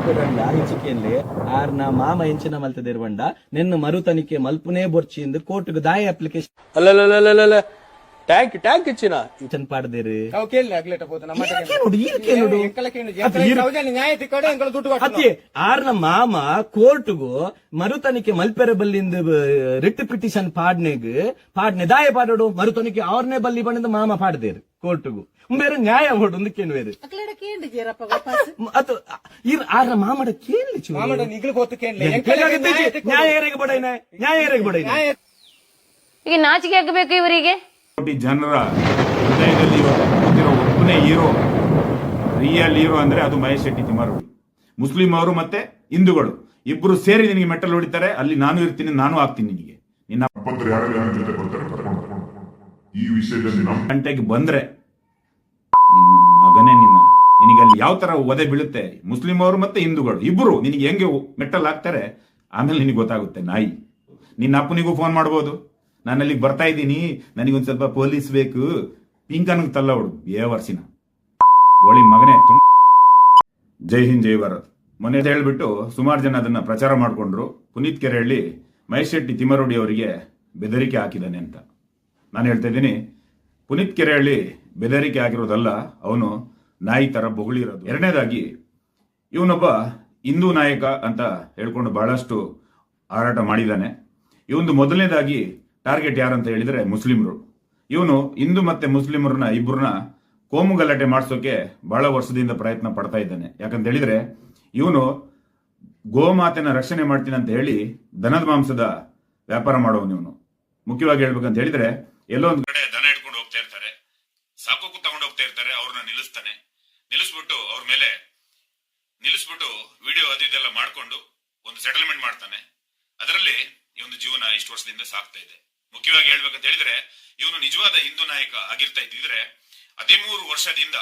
ಹಿಚಿಕೆಯಲ್ಲಿ ಆರ್ನ ಮಾಮ ಎಂಚಿನ ಮಲ್ತದಿರುವಂಡ ನಿನ್ನ ಮರು ತನಿಖೆ ಮಲ್ಪನೇ ಬೊರ್ಚಿಂದು ಕೋರ್ಟ್ಗೆ ದಾಯ ಅಪ್ಲಿಕೇಶನ್ ಅಲ್ಲ ಟ್ಯಾಂಕ್ ಇಚ್ಚಿನ ಪಾಡ್ದೇರು ಆರ್ನ ಮಾಮ ಕೋರ್ಟ್ಗೂ ಮರು ತನಿಖೆ ಮಲ್ಪೆರ ಬಲ್ಲಿಂದ ರಿಟ್ ಪಿಟಿಷನ್ ಪಾಡ್ನೆ ದಾಯ ಪಾಡೋಡು ಮರು ತನಿಖೆ ಅವ್ರನ್ನೇ ಬಲ್ಲಿ ಬಂದ ಮಾಮ ಪಾಡ್ದೇರು ಕೋರ್ಟ್ಗೂ ಬೇರೆ ನ್ಯಾಯ ಹೊಡು ಬೇರೆ ಆರ್ನ ಮಾಮಡ ಕೇಳಿ ನ್ಯಾಯ ಬಡೈನ ಈಗ ನಾಚಿಕೆ ಆಗಬೇಕು ಇವರಿಗೆ. ಕೋಟಿ ಜನರ ಹೃದಯದಲ್ಲಿ ಒಬ್ಬನೇ ಹೀರೋ, ರಿಯಲ್ ಹೀರೋ ಅಂದ್ರೆ ಅದು ಮಹೇಶ್ ಶೆಟ್ಟಿ ತಿಮ್ಮಾರೂರು. ಮುಸ್ಲಿಂ ಅವರು ಮತ್ತೆ ಹಿಂದೂಗಳು ಇಬ್ರು ಸೇರಿ ನಿನಗೆ ಮೆಟ್ಟಲ್ ಹೊಡಿತಾರೆ. ಅಲ್ಲಿ ನಾನು ಇರ್ತೀನಿ, ನಾನು ಆಗ್ತೀನಿ ನಿನಗೆ. ನಿನ್ನ ಈ ವಿಷಯದಲ್ಲಿ ಗಂಟೆಗೆ ಬಂದ್ರೆ ನಿನ್ನ ಮಗನೇ ನಿನಗೆ ಅಲ್ಲಿ ಯಾವ ತರ ಒದೆ ಬೀಳುತ್ತೆ. ಮುಸ್ಲಿಂ ಅವರು ಮತ್ತೆ ಹಿಂದೂಗಳು ಇಬ್ರು ನಿನಗೆ ಹೆಂಗೆ ಮೆಟ್ಟಲ್ ಹಾಕ್ತಾರೆ ಆಮೇಲೆ ನಿನಗೆ ಗೊತ್ತಾಗುತ್ತೆ. ನಾಯಿ ನಿನ್ನ ಅಪ್ಪನಿಗೂ ಫೋನ್ ಮಾಡ್ಬೋದು, ನಾನು ಅಲ್ಲಿಗೆ ಬರ್ತಾ ಇದ್ದೀನಿ, ನನಗೊಂದು ಸ್ವಲ್ಪ ಪೊಲೀಸ್ ಬೇಕು, ಪಿಂಕನ್ಗೆ ತಲ್ಲ ಹೊಡು ವರ್ಷಿನ ಗೋಳಿ ಮಗನೇ. ಜೈ ಹಿಂದ್ ಜೈ ಭಾರತ್ ಮೊನ್ನೆ ಹೇಳ್ಬಿಟ್ಟು ಸುಮಾರು ಜನ ಅದನ್ನ ಪ್ರಚಾರ ಮಾಡಿಕೊಂಡ್ರು. ಪುನೀತ್ ಕೆರೆಹಳ್ಳಿ ಮಹೇಶ್ ಶೆಟ್ಟಿ ತಿಮ್ಮಾರೂಡಿ ಅವರಿಗೆ ಬೆದರಿಕೆ ಹಾಕಿದ್ದಾನೆ ಅಂತ. ನಾನು ಹೇಳ್ತಾ ಇದ್ದೀನಿ, ಪುನೀತ್ ಕೆರೆಹಳ್ಳಿ ಬೆದರಿಕೆ ಆಗಿರೋದಲ್ಲ, ಅವನು ನಾಯಿ ತರ ಬೊಗಳಿರೋದು. ಎರಡನೇದಾಗಿ ಇವನೊಬ್ಬ ಹಿಂದೂ ನಾಯಕ ಅಂತ ಹೇಳ್ಕೊಂಡು ಬಹಳಷ್ಟು ಹಾರಾಟ ಮಾಡಿದ್ದಾನೆ. ಇವನು ಮೊದಲನೇದಾಗಿ ಟಾರ್ಗೆಟ್ ಯಾರಂತ ಹೇಳಿದ್ರೆ ಮುಸ್ಲಿಮರು. ಇವನು ಹಿಂದೂ ಮತ್ತೆ ಮುಸ್ಲಿಮರನ್ನ ಇಬ್ಬರನ್ನ ಕೋಮು ಗಲಾಟೆ ಮಾಡಿಸೋಕೆ ಬಹಳ ವರ್ಷದಿಂದ ಪ್ರಯತ್ನ ಪಡ್ತಾ ಇದ್ದಾನೆ. ಯಾಕಂತ ಹೇಳಿದ್ರೆ ಇವನು ಗೋಮಾತೆನ ರಕ್ಷಣೆ ಮಾಡ್ತೀನಿ ಅಂತ ಹೇಳಿ ದನದ ಮಾಂಸದ ವ್ಯಾಪಾರ ಮಾಡೋನು ಇವನು. ಮುಖ್ಯವಾಗಿ ಹೇಳ್ಬೇಕಂತ ಹೇಳಿದ್ರೆ ಎಲ್ಲೋ ಒಂದು ಕಡೆ ದನ ಹಿಡ್ಕೊಂಡು ಹೋಗ್ತಾ ಇರ್ತಾರೆ, ಸಾಕೋಕು ತಗೊಂಡು ಹೋಗ್ತಾ ಇರ್ತಾರೆ, ಅವ್ರನ್ನ ನಿಲ್ಲಿಸ್ಬಿಟ್ಟು ಅವ್ರ ಮೇಲೆ ವಿಡಿಯೋ ಅದೆಲ್ಲ ಮಾಡ್ಕೊಂಡು ಒಂದು ಸೆಟಲ್ಮೆಂಟ್ ಮಾಡ್ತಾನೆ. ಅದರಲ್ಲಿ ಇವನು ಜೀವನ ಇಷ್ಟು ವರ್ಷದಿಂದ ಸಾಕ್ತಾ ಇದೆ. ಮುಖ್ಯವಾಗಿ ಹೇಳ್ಬೇಕಂತ ಹೇಳಿದ್ರೆ ಇವನು ನಿಜವಾದ ಹಿಂದೂ ನಾಯಕ ಆಗಿರ್ತಾ ಇದ್ದಿದ್ರೆ 13 ವರ್ಷದಿಂದ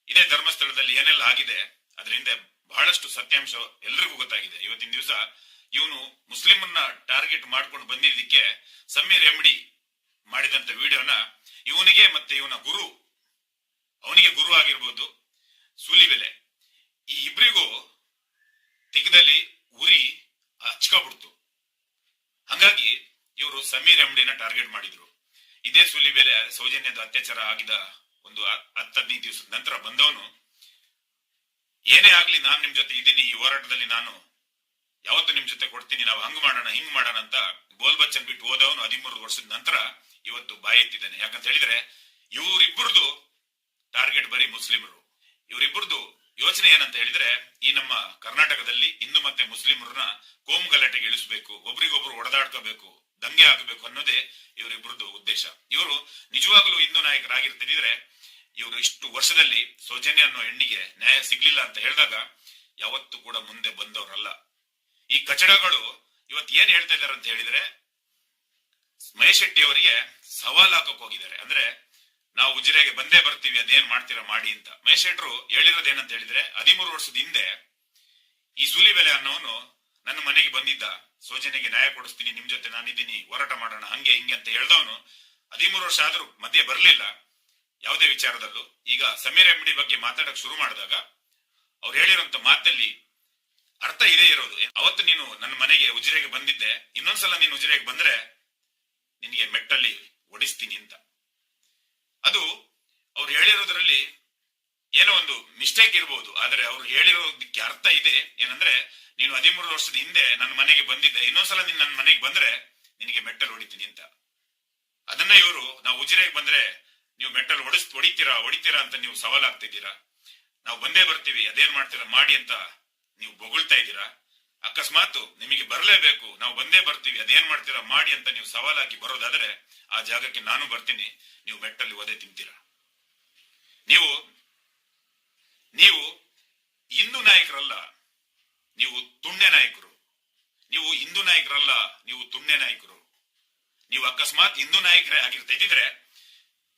ಇದೇ ಧರ್ಮಸ್ಥಳದಲ್ಲಿ ಏನೆಲ್ಲ ಆಗಿದೆ ಅದರಿಂದ ಬಹಳಷ್ಟು ಸತ್ಯಾಂಶ ಎಲ್ರಿಗೂ ಗೊತ್ತಾಗಿದೆ. ಇವತ್ತಿನ ದಿವಸ ಇವನು ಮುಸ್ಲಿಮನ್ನ ಟಾರ್ಗೆಟ್ ಮಾಡ್ಕೊಂಡು ಬಂದಿದ್ದಕ್ಕೆ ಸಮೀರ್ ಎಮ್ಡಿ ಮಾಡಿದಂತ ವಿಡಿಯೋನ ಇವನಿಗೆ ಮತ್ತೆ ಇವನ ಅವನಿಗೆ ಗುರು ಆಗಿರ್ಬೋದು ಸೂಲಿಬೆಲೆ, ಈ ಇಬ್ಬರಿಗೂ ತಿಕ್ಕದಲ್ಲಿ ಉರಿ ಹಚ್ಕೊಬಿಡ್ತು. ಹಂಗಾಗಿ ಇವರು ಸಮೀರ್ ಎಮ್ಡಿನ ಟಾರ್ಗೆಟ್ ಮಾಡಿದ್ರು. ಇದೇ ಸೂಲಿಬೆಲೆ ಸೌಜನ್ಯದ ಅತ್ಯಾಚಾರ ಆಗಿದ ಒಂದು 10-15 ದಿವಸದ ನಂತರ ಬಂದವನು, ಏನೇ ಆಗ್ಲಿ ನಾನು ನಿಮ್ ಜೊತೆ ಇದ್ದೀನಿ, ಈ ಹೋರಾಟದಲ್ಲಿ ನಾನು ಯಾವತ್ತು ನಿಮ್ ಜೊತೆ ಕೊಡ್ತೀನಿ, ನಾವು ಹಂಗ್ ಮಾಡೋಣ ಹಿಂಗ್ ಮಾಡೋಣ ಅಂತ ಬೋಲ್ ಬಚ್ಚನ್ ಬಿಟ್ಟು ಹೋದವನು 13 ವರ್ಷದ ನಂತರ ಇವತ್ತು ಬಾಯಿ ಎತ್ತಿದ್ದಾನೆ. ಯಾಕಂತ ಹೇಳಿದ್ರೆ ಇವರಿಬ್ಬರದು ಟಾರ್ಗೆಟ್ ಬರೀ ಮುಸ್ಲಿಮರು. ಇವರಿಬ್ಬರದು ಯೋಚನೆ ಏನಂತ ಹೇಳಿದ್ರೆ ಈ ನಮ್ಮ ಕರ್ನಾಟಕದಲ್ಲಿ ಹಿಂದೂ ಮತ್ತೆ ಮುಸ್ಲಿಮರನ್ನ ಕೋಮು ಗಲಾಟೆಗೆ ಇಳಿಸಬೇಕು, ಒಬ್ರಿಗೊಬ್ರು ಹೊಡೆದಾಡ್ಕೋಬೇಕು, ದಂಗೆ ಆಗಬೇಕು ಅನ್ನೋದೇ ಇವರಿಬ್ಬರದು ಉದ್ದೇಶ. ಇವರು ನಿಜವಾಗ್ಲೂ ಹಿಂದೂ ನಾಯಕರಾಗಿರ್ತಿದ್ರೆ ಇವರು ಇಷ್ಟು ವರ್ಷದಲ್ಲಿ ಸೌಜನ್ಯ ಅನ್ನೋ ಹೆಣ್ಣಿಗೆ ನ್ಯಾಯ ಸಿಗ್ಲಿಲ್ಲ ಅಂತ ಹೇಳಿದಾಗ ಯಾವತ್ತೂ ಕೂಡ ಮುಂದೆ ಬಂದವರಲ್ಲ. ಈ ಕಚಡಗಳು ಇವತ್ತು ಏನ್ ಹೇಳ್ತಾ ಇದಾರೆ ಅಂತ ಹೇಳಿದ್ರೆ ಮಹೇಶ್ ಶೆಟ್ಟಿ ಅವರಿಗೆ ಸವಾಲ್ ಹಾಕಕ್ ಹೋಗಿದ್ದಾರೆ. ಅಂದ್ರೆ ನಾವು ಉಜಿರೆಗೆ ಬಂದೇ ಬರ್ತೀವಿ, ಅದೇನ್ ಮಾಡ್ತೀರಾ ಮಾಡಿ ಅಂತ. ಮಹೇಶ್ ಶೆಟ್ರು ಹೇಳಿರೋದೇನಂತ ಹೇಳಿದ್ರೆ 13 ವರ್ಷದ ಹಿಂದೆ ಈ ಸೂಲಿಬೆಲೆ ಅನ್ನೋನು ನನ್ನ ಮನೆಗೆ ಬಂದಿದ್ದ, ಸೌಜನ್ಯಗೆ ನ್ಯಾಯ ಕೊಡಿಸ್ತೀನಿ, ನಿಮ್ ಜೊತೆ ನಾನಿದ್ದೀನಿ, ಹೋರಾಟ ಮಾಡೋಣ ಹಂಗೆ ಹಿಂಗೆ ಅಂತ ಹೇಳ್ದವನು 13 ವರ್ಷ ಆದ್ರೂ ಮಧ್ಯೆ ಬರ್ಲಿಲ್ಲ ಯಾವುದೇ ವಿಚಾರದಲ್ಲೂ. ಈಗ ಸಮೀರ್ ಎಮ್ಡಿ ಬಗ್ಗೆ ಮಾತಾಡಕ್ ಶುರು ಮಾಡಿದಾಗ ಅವ್ರು ಹೇಳಿರೋಂತ ಮಾತಲ್ಲಿ ಅರ್ಥ ಇದೇ ಇರೋದು. ಅವತ್ತು ನೀನು ನನ್ನ ಮನೆಗೆ ಉಜಿರೆಗೆ ಬಂದಿದ್ದೆ, ಇನ್ನೊಂದ್ಸಲ ನೀನು ಉಜಿರೆಗೆ ಬಂದ್ರೆ ನಿನಗೆ ಮೆಟ್ಟಲ್ಲಿ ಓಡಿಸ್ತೀನಿ ಅಂತ. ಅದು ಅವ್ರು ಹೇಳಿರೋದ್ರಲ್ಲಿ ಏನೋ ಒಂದು ಮಿಸ್ಟೇಕ್ ಇರ್ಬೋದು, ಆದ್ರೆ ಅವ್ರು ಹೇಳಿರೋದಕ್ಕೆ ಅರ್ಥ ಇದೆ. ಏನಂದ್ರೆ ನೀನು 13 ವರ್ಷದ ಹಿಂದೆ ನನ್ನ ಮನೆಗೆ ಬಂದಿದ್ದೆ, ಇನ್ನೊಂದ್ಸಲ ನೀನ್ ನನ್ನ ಮನೆಗೆ ಬಂದ್ರೆ ನಿನಗೆ ಮೆಟ್ಟಲ್ ಹೊಡಿತೀನಿ ಅಂತ. ಅದನ್ನ ಇವರು ನಾವು ಉಜಿರೆಗೆ ಬಂದ್ರೆ ನೀವು ಮೆಟ್ಟಲ್ ಹೊಡಿತೀರಾ ಅಂತ ನೀವು ಸವಾಲ್ ಆಗ್ತಿದ್ದೀರಾ, ನಾವು ಬಂದೇ ಬರ್ತೀವಿ, ಅದೇನ್ ಮಾಡ್ತೀರಾ ಮಾಡಿ ಅಂತ ನೀವು ಬೊಗಳ್ತಾ ಇದ್ದೀರಾ. ಅಕಸ್ಮಾತ್ ನಿಮಗೆ ಬರಲೇಬೇಕು, ನಾವು ಬಂದೇ ಬರ್ತೀವಿ, ಅದೇನ್ ಮಾಡ್ತೀರಾ ಮಾಡಿ ಅಂತ ನೀವು ಸವಾಲಾಗಿ ಬರೋದಾದ್ರೆ ಆ ಜಾಗಕ್ಕೆ ನಾನು ಬರ್ತೀನಿ, ನೀವು ಮೆಟ್ಟಲ್ಲಿ ಒದೆ ತಿಂತೀರಾ. ನೀವು ಹಿಂದೂ ನಾಯಕರಲ್ಲ, ನೀವು ತುಂಡೆ ನಾಯಕರು. ನೀವು ಹಿಂದೂ ನಾಯಕರಲ್ಲ, ನೀವು ತುಂಡೆ ನಾಯಕರು. ನೀವು ಅಕಸ್ಮಾತ್ ಹಿಂದೂ ನಾಯಕರೇ ಆಗಿರ್ತಾ ಇದ್ದಿದ್ರೆ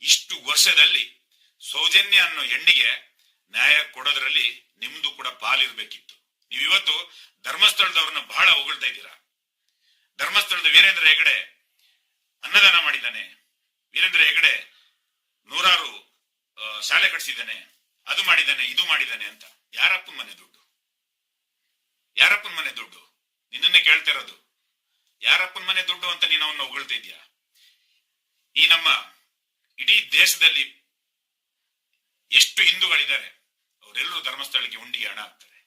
ಇಷ್ಟು ವರ್ಷದಲ್ಲಿ ಸೌಜನ್ಯ ಅನ್ನೋ ಹೆಣ್ಣಿಗೆ ನ್ಯಾಯ ಕೊಡೋದ್ರಲ್ಲಿ ನಿಮ್ದು ಕೂಡ ಪಾಲಿರ್ಬೇಕಿತ್ತು. ನೀವು ಇವತ್ತು ಧರ್ಮಸ್ಥಳದವ್ರನ್ನ ಬಹಳ ಹೊಗಳ್ತಾ ಇದ್ದೀರಾ. ಧರ್ಮಸ್ಥಳದ ವೀರೇಂದ್ರ ಹೆಗಡೆ ಅನ್ನದಾನ ಮಾಡಿದ್ದಾನೆ, ವೀರೇಂದ್ರ ಹೆಗಡೆ 100 ಶಾಲೆ ಕಟ್ಸಿದ್ದಾನೆ, ಅದು ಮಾಡಿದ್ದಾನೆ ಇದು ಮಾಡಿದ್ದಾನೆ ಅಂತ. ಯಾರಪ್ಪನ ಮನೆ ದುಡ್ಡು? ಯಾರಪ್ಪನ ಮನೆ ದುಡ್ಡು? ನಿನ್ನನ್ನೇ ಕೇಳ್ತಾ ಇರೋದು. ಯಾರಪ್ಪನ ಮನೆ ದುಡ್ಡು ಅಂತ ನೀನು ಅವನ್ನ ಹೊಗಳ್ತಾ ಇದೀಯ? ಈ ನಮ್ಮ ಇಡೀ ದೇಶದಲ್ಲಿ ಎಷ್ಟು ಹಿಂದೂಗಳಿದ್ದಾರೆ, ಅವರೆಲ್ಲರೂ ಧರ್ಮಸ್ಥಳಕ್ಕೆ ಹುಂಡಿಗೆ ಹಣ ಹಾಕ್ತಾರೆ.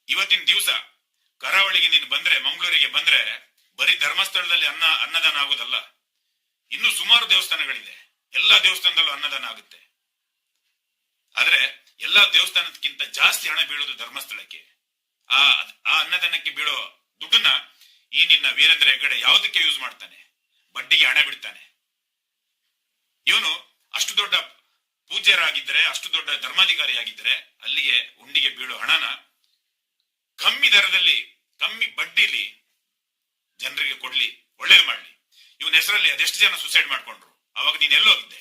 ಇವತ್ತಿನ ದಿವಸ ಕರಾವಳಿಗೆ ನೀನು ಬಂದ್ರೆ, ಮಂಗಳೂರಿಗೆ ಬಂದ್ರೆ ಬರೀ ಧರ್ಮಸ್ಥಳದಲ್ಲಿ ಅನ್ನದಾನ ಆಗೋದಲ್ಲ, ಇನ್ನು ಸುಮಾರು ದೇವಸ್ಥಾನಗಳಿದೆ. ಎಲ್ಲಾ ದೇವಸ್ಥಾನದಲ್ಲೂ ಅನ್ನದಾನ ಆಗುತ್ತೆ. ಆದ್ರೆ ಎಲ್ಲಾ ದೇವಸ್ಥಾನಕ್ಕಿಂತ ಜಾಸ್ತಿ ಹಣ ಬೀಳೋದು ಧರ್ಮಸ್ಥಳಕ್ಕೆ. ಆ ಅನ್ನದಾನಕ್ಕೆ ಬೀಳೋ ದುಡ್ಡನ್ನ ಈ ನಿನ್ನ ವೀರೇಂದ್ರ ಹೆಗ್ಗಡೆ ಯಾವುದಕ್ಕೆ ಯೂಸ್ ಮಾಡ್ತಾನೆ? ಬಡ್ಡಿಗೆ ಹಣ ಬಿಡ್ತಾನೆ. ಇವನು ಅಷ್ಟು ದೊಡ್ಡ ಪೂಜ್ಯರಾಗಿದ್ದರೆ, ಅಷ್ಟು ದೊಡ್ಡ ಧರ್ಮಾಧಿಕಾರಿಯಾಗಿದ್ದರೆ ಅಲ್ಲಿಗೆ ಹುಂಡಿಗೆ ಬೀಳೋ ಹಣನ ಕಮ್ಮಿ ದರದಲ್ಲಿ, ಕಮ್ಮಿ ಬಡ್ಡಿಲಿ ಜನರಿಗೆ ಕೊಡ್ಲಿ, ಒಳ್ಳೇದು ಮಾಡ್ಲಿ. ಇವನ ಹೆಸರಲ್ಲಿ ಅದೆಷ್ಟು ಜನ ಸುಸೈಡ್ ಮಾಡ್ಕೊಂಡ್ರು? ಅವಾಗ ನೀನ್ ಎಲ್ಲೋಗಿದ್ದೆ?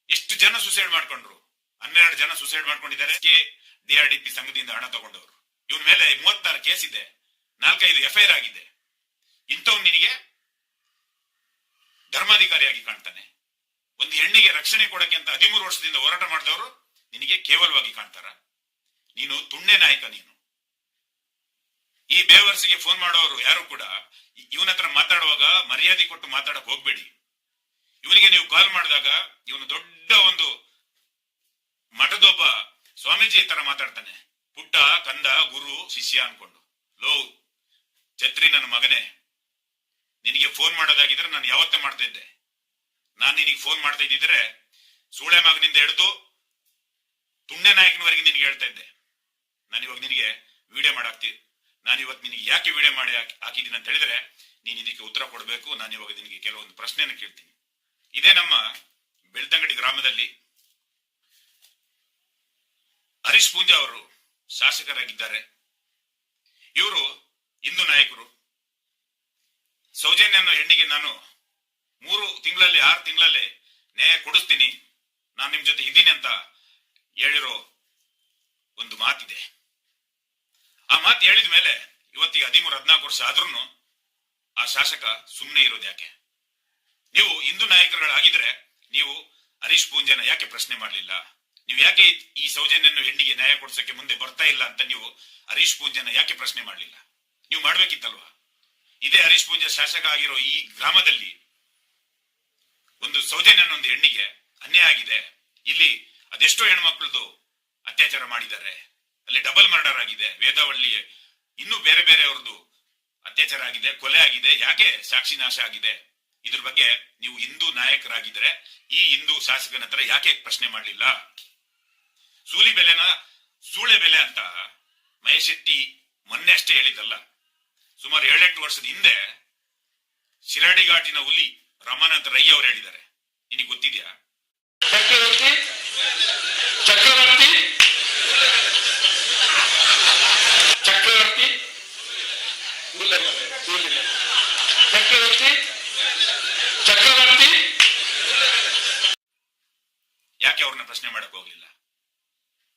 ಎಷ್ಟು ಜನ ಸುಸೈಡ್ ಮಾಡ್ಕೊಂಡ್ರು? 12 ಜನ ಸುಸೈಡ್ ಮಾಡ್ಕೊಂಡಿದ್ದಾರೆ. DRDP ಸಂಘದಿಂದ ಹಣ ತಗೊಂಡವರು. ಇವನ ಮೇಲೆ 36 ಕೇಸ್ ಇದೆ, 4-5 FIR ಆಗಿದೆ. ಇಂಥವ್ ನಿನಗೆ ಧರ್ಮಾಧಿಕಾರಿಯಾಗಿ ಕಾಣ್ತಾನೆ. ಒಂದು ಹೆಣ್ಣಿಗೆ ರಕ್ಷಣೆ ಕೊಡಕ್ಕೆ ಅಂತ 13 ವರ್ಷದಿಂದ ಹೋರಾಟ ಮಾಡಿದವರು ನಿನಗೆ ಕೇವಲವಾಗಿ ಕಾಣ್ತಾರ? ನೀನು ತುಂಡೆ ನಾಯಕ. ನೀನು ಈ ಬೇವರ್ಸಿಗೆ ಫೋನ್ ಮಾಡೋರು ಯಾರು ಕೂಡ ಇವನ ಹತ್ರ ಮಾತಾಡುವಾಗ ಮರ್ಯಾದೆ ಕೊಟ್ಟು ಮಾತಾಡಕ್ ಹೋಗ್ಬೇಡಿ. ಇವನಿಗೆ ನೀವು ಕಾಲ್ ಮಾಡಿದಾಗ ಇವನು ದೊಡ್ಡ ಒಂದು ಮಠದೊಬ್ಬ ಸ್ವಾಮೀಜಿ ತರ ಮಾತಾಡ್ತಾನೆ. ಪುಟ್ಟ, ಕಂದ, ಗುರು, ಶಿಷ್ಯ ಅನ್ಕೊಂಡು. ಲೋ ಛತ್ರಿ ನನ್ನ ಮಗನೇ, ನಿನಗೆ ಫೋನ್ ಮಾಡೋದಾಗಿದ್ರೆ ನಾನು ಯಾವತ್ತೇ ಮಾಡ್ತಾ ಇದ್ದೆ. ನಾನು ನಿನಗೆ ಫೋನ್ ಮಾಡ್ತಾ ಇದ್ದಿದ್ರೆ ಸೂಳೆ ಮಗನಿಂದ ಹಿಡಿದು ತುಂಡೆ ನಾಯಕನವರೆಗೆ ನಿನಗೆ ಹೇಳ್ತಾ ಇದ್ದೆ. ನಾನು ಇವಾಗ ನಿನಗೆ ವಿಡಿಯೋ ಮಾಡಾಕ್ತಿ. ನಾನು ಇವತ್ತು ನಿನಗೆ ಯಾಕೆ ವಿಡಿಯೋ ಮಾಡಿ ಹಾಕಿದ್ದೀನಿ ಅಂತ ಹೇಳಿದ್ರೆ ನೀನ್ ಇದಕ್ಕೆ ಉತ್ತರ ಕೊಡಬೇಕು. ನಾನು ಇವಾಗ ನಿನಗೆ ಕೆಲವೊಂದು ಪ್ರಶ್ನೆಯನ್ನು ಕೇಳ್ತೀನಿ. ಇದೇ ನಮ್ಮ ಬೆಳ್ತಂಗಡಿ ಗ್ರಾಮದಲ್ಲಿ ಹರೀಶ್ ಪೂಂಜಾ ಅವರು ಶಾಸಕರಾಗಿದ್ದಾರೆ. ಇವರು ಹಿಂದೂ ನಾಯಕರು. ಸೌಜನ್ಯ ಅನ್ನೋ ಹೆಣ್ಣಿಗೆ ನಾನು 3 ತಿಂಗಳಲ್ಲಿ 6 ತಿಂಗಳಲ್ಲಿ ನ್ಯಾಯ ಕೊಡಿಸ್ತೀನಿ, ನಾನು ನಿಮ್ ಜೊತೆ ಇದ್ದೀನಿ ಅಂತ ಹೇಳಿರೋ ಒಂದು ಮಾತಿದೆ. ಆ ಮಾತು ಹೇಳಿದ ಮೇಲೆ ಇವತ್ತಿಗೆ 13-14 ವರ್ಷ ಆದ್ರೂ ಆ ಶಾಸಕ ಸುಮ್ಮನೆ ಇರೋದು ಯಾಕೆ? ನೀವು ಹಿಂದೂ ನಾಯಕರುಗಳಾಗಿದ್ರೆ ನೀವು ಹರೀಶ್ ಪೂಂಜಾನ ಯಾಕೆ ಪ್ರಶ್ನೆ ಮಾಡಲಿಲ್ಲ? ನೀವು ಯಾಕೆ ಈ ಸೌಜನ್ಯನ ಹೆಣ್ಣಿಗೆ ನ್ಯಾಯ ಕೊಡ್ಸಕ್ಕೆ ಮುಂದೆ ಬರ್ತಾ ಇಲ್ಲ ಅಂತ ನೀವು ಹರೀಶ್ ಪೂಂಜಾನ ಯಾಕೆ ಪ್ರಶ್ನೆ ಮಾಡಲಿಲ್ಲ? ನೀವು ಮಾಡ್ಬೇಕಿತ್ತಲ್ವಾ? ಇದೇ ಹರೀಶ್ ಪೂಂಜಾ ಶಾಸಕ ಆಗಿರೋ ಈ ಗ್ರಾಮದಲ್ಲಿ ಒಂದು ಸೌಜನ್ಯ ಅನ್ನೋ ಒಂದು ಹೆಣ್ಣಿಗೆ ಅನ್ಯಾಯ ಆಗಿದೆ. ಇಲ್ಲಿ ಅದೆಷ್ಟೋ ಹೆಣ್ಮಕ್ಳದು ಅತ್ಯಾಚಾರ ಮಾಡಿದ್ದಾರೆ. ಅಲ್ಲಿ ಡಬಲ್ ಮರ್ಡರ್ ಆಗಿದೆ. ವೇದಾವಳ್ಳಿ ಇನ್ನೂ ಬೇರೆ ಬೇರೆ ಅವ್ರದ್ದು ಅತ್ಯಾಚಾರ ಆಗಿದೆ, ಕೊಲೆ ಆಗಿದೆ. ಯಾಕೆ ಸಾಕ್ಷಿ ನಾಶ ಆಗಿದೆ? ಇದ್ರ ಬಗ್ಗೆ ನೀವು ಹಿಂದೂ ನಾಯಕರಾಗಿದ್ರೆ ಈ ಹಿಂದೂ ಶಾಸಕನ ಹತ್ರ ಯಾಕೆ ಪ್ರಶ್ನೆ ಮಾಡಲಿಲ್ಲ? ಸೂಲಿ ಬೆಲೆನ ಸೂಳೆ ಬೆಲೆ ಅಂತ ಮಹೇಶ್ ಶೆಟ್ಟಿ ಮೊನ್ನೆ ಅಷ್ಟೇ ಹೇಳಿದಲ್ಲ, ಸುಮಾರು 7-8 ವರ್ಷದ ಹಿಂದೆ ಶಿರಾಡಿ ಘಾಟಿನ ಹುಲಿ ರಮಾನಾಥ್ ರೈ ಅವರು ಹೇಳಿದ್ದಾರೆ. ನಿನಗೆ ಗೊತ್ತಿದ್ಯಾ? ಚಕ್ರವರ್ತಿ ಚಕ್ರವರ್ತಿ ಚಕ್ರವರ್ತಿ ಚಕ್ರವರ್ತಿ ಚಕ್ರವರ್ತಿ ಯಾಕೆ ಅವ್ರನ್ನ ಪ್ರಶ್ನೆ ಮಾಡಕ್ ಹೋಗ್ಲಿಲ್ಲ?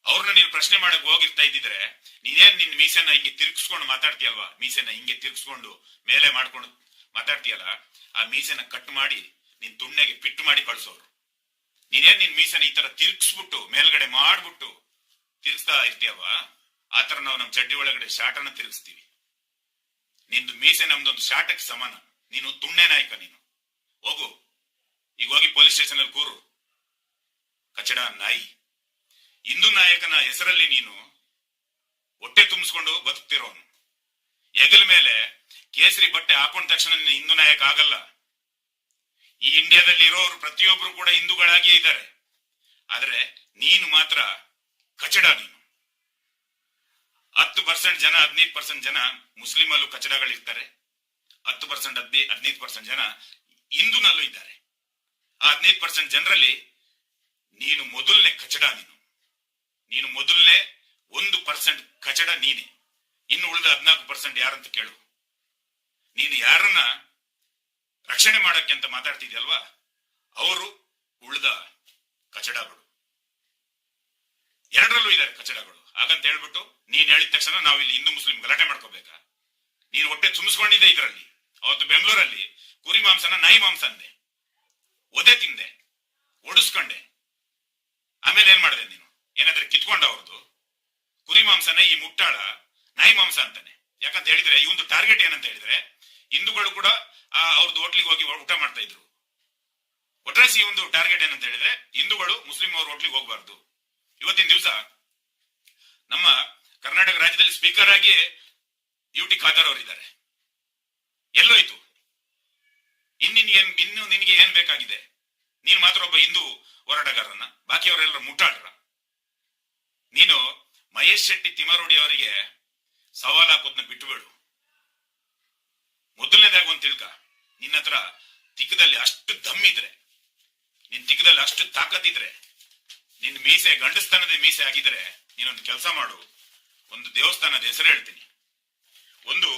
ಅವ್ರನ್ನ ನೀನು ಪ್ರಶ್ನೆ ಮಾಡಕ್ ಹೋಗಿರ್ತಾ ಇದ್ದಿದ್ರೆ ನೀನೇನ್ ನಿನ್ ಮೀಸೆನ ಹಿಂಗೆ ತಿರ್ಗಿಸ್ಕೊಂಡು ಮಾತಾಡ್ತೀಯಲ್ವಾ? ಮೀಸೆನ ಹಿಂಗೆ ತಿರ್ಗಿಸ್ಕೊಂಡು ಮೇಲೆ ಮಾಡ್ಕೊಂಡು ಮಾತಾಡ್ತೀಯಲ್ಲ, ಆ ಮೀಸೆನ ಕಟ್ ಮಾಡಿ ನಿನ್ ತುಣ್ಣೆಗೆ ಪಿಟ್ಟು ಮಾಡಿ ಕಳ್ಸೋರು. ನೀನೇನ್ ನಿನ್ ಮೀಸೆನ ಈ ತರ ತಿರ್ಗಿಸ್ಬಿಟ್ಟು ಮೇಲ್ಗಡೆ ಮಾಡ್ಬಿಟ್ಟು ತಿರ್ಗಿಸ್ತಾ ಇರ್ತೀಯಲ್ವಾ? ಆತರ ನಾವು ನಮ್ ಚಡ್ಡಿ ಒಳಗಡೆ ಶಾಟನ ತಿರುಗಿಸ್ತೀವಿ. ನಿಂದು ಮೀಸೆ ನಮ್ದೊಂದು ಶಾಟಕ್ಕೆ ಸಮಾನ. ನೀನು ತುಂಡೆ ನಾಯಕ. ನೀನು ಹೋಗು, ಈಗ ಹೋಗಿ ಪೊಲೀಸ್ ಸ್ಟೇಷನ್ ಅಲ್ಲಿ ಕೂರು. ಕಚಡ ನಾಯಿ. ಹಿಂದೂ ನಾಯಕನ ಹೆಸರಲ್ಲಿ ನೀನು ಹೊಟ್ಟೆ ತುಂಬಿಸ್ಕೊಂಡು ಬದುಕ್ತಿರೋನು. ಹೆಗಲ ಮೇಲೆ ಕೇಸರಿ ಬಟ್ಟೆ ಹಾಕೊಂಡ ತಕ್ಷಣ ನೀನು ಹಿಂದೂ ನಾಯಕ ಆಗಲ್ಲ. ಈ ಇಂಡಿಯಾದಲ್ಲಿ ಇರೋರು ಪ್ರತಿಯೊಬ್ರು ಕೂಡ ಹಿಂದೂಗಳಾಗಿಯೇ ಇದ್ದಾರೆ. ಆದ್ರೆ ನೀನು ಮಾತ್ರ ಕಚಡ. ನೀನು 10% ಜನ 15% ಜನ ಮುಸ್ಲಿಮಲ್ಲೂ ಕಚಡಗಳಿರ್ತಾರೆ. 10% 15% ಜನ ಹಿಂದೂನಲ್ಲೂ ಇದ್ದಾರೆ. ಆ 15% ಜನರಲ್ಲಿ ನೀನು ಮೊದಲನೇ ಕಚಡ. ನೀನು ಮೊದಲನೇ 1% ಕಚಡ ನೀನೆ. ಇನ್ನು ಉಳಿದ 14% ಯಾರಂತ ಕೇಳು. ನೀನು ಯಾರನ್ನ ರಕ್ಷಣೆ ಮಾಡಕ್ಕೆ ಅಂತ ಮಾತಾಡ್ತಿದ್ಯಲ್ವಾ, ಅವರು ಉಳಿದ ಕಚಡಗಳು. ಎರಡರಲ್ಲೂ ಇದ್ದಾರೆ ಕಚಡಗಳು. ಹಾಗಂತ ಹೇಳ್ಬಿಟ್ಟು ನೀನ್ ಹೇಳಿದ ತಕ್ಷಣ ನಾವು ಇಲ್ಲಿ ಹಿಂದೂ ಮುಸ್ಲಿಂ ಗಲಾಟೆ ಮಾಡ್ಕೋಬೇಕಾ? ನೀನು ಹೊಟ್ಟೆ ತುಂಬಿಸ್ಕೊಂಡಿದ್ದೆ ಇದರಲ್ಲಿ. ಅವತ್ತು ಬೆಂಗಳೂರಲ್ಲಿ ಕುರಿ ಮಾಂಸನ ನಾಯಿ ಮಾಂಸ ಅಂದೆ, ಒದೆ ತಿಂದೆ, ಒಡಿಸ್ಕೊಂಡೆ. ಆಮೇಲೆ ಏನ್ ಮಾಡಿದೆ ನೀನು? ಏನಾದ್ರೆ ಕಿತ್ಕೊಂಡ ಅವ್ರದ್ದು ಕುರಿ ಮಾಂಸನ ಈ ಮುಟ್ಟಾಳ ನಾಯಿ ಮಾಂಸ ಅಂತಾನೆ. ಯಾಕಂತ ಹೇಳಿದ್ರೆ ಈ ಒಂದು ಟಾರ್ಗೆಟ್ ಏನಂತ ಹೇಳಿದ್ರೆ ಹಿಂದೂಗಳು ಕೂಡ ಅವ್ರದ್ದು ಹೋಟ್ಲಿಗೆ ಹೋಗಿ ಊಟ ಮಾಡ್ತಾ ಇದ್ರು. ಒಟ್ರಾಸಿ ಈ ಒಂದು ಟಾರ್ಗೆಟ್ ಏನಂತ ಹೇಳಿದ್ರೆ ಹಿಂದೂಗಳು ಮುಸ್ಲಿಂ ಅವ್ರ ಹೋಟ್ಲಿಗೆ ಹೋಗ್ಬಾರ್ದು. ಇವತ್ತಿನ ದಿವಸ ನಮ್ಮ ಕರ್ನಾಟಕ ರಾಜ್ಯದಲ್ಲಿ ಸ್ಪೀಕರ್ ಆಗಿ ಯುಟಿ ಖಾದರ್ ಅವರಿದ್ದಾರೆ. ಎಲ್ಲೋಯ್ತು? ಇನ್ನು ನಿನಗೆ ಏನ್ ಬೇಕಾಗಿದೆ? ನೀನು ಮಾತ್ರ ಒಬ್ಬ ಹಿಂದೂ ಹೋರಾಟಗಾರರನ್ನ, ಬಾಕಿಯವರೆಲ್ಲ ಮುಟ್ಟಾಡ್ರ. ನೀನು ಮಹೇಶ್ ಶೆಟ್ಟಿ ತಿಮ್ಮಾರೋಡಿ ಅವರಿಗೆ ಸವಾಲ್ ಹಾಕೋದನ್ನ ಬಿಟ್ಟುಬೇಡು. ಮೊದಲನೇದಾಗಿ ಒಂದು ತಿಳ್ಕ, ನಿನ್ನ ಹತ್ರ ತಿಕ್ಕದಲ್ಲಿ ಅಷ್ಟು ದಮ್ಮಿದ್ರೆ, ನಿನ್ ತಿಕ್ಕದಲ್ಲಿ ಅಷ್ಟು ತಾಕತ್ತಿದ್ರೆ, ನಿನ್ ಮೀಸೆ ಗಂಡಸ್ತಾನದ ಮೀಸೆ ಆಗಿದ್ರೆ ನೀನೊಂದು ಕೆಲಸ ಮಾಡು. ಒಂದು ದೇವಸ್ಥಾನದ ಹೆಸರು ಹೇಳ್ತೀನಿ. ಒಂದು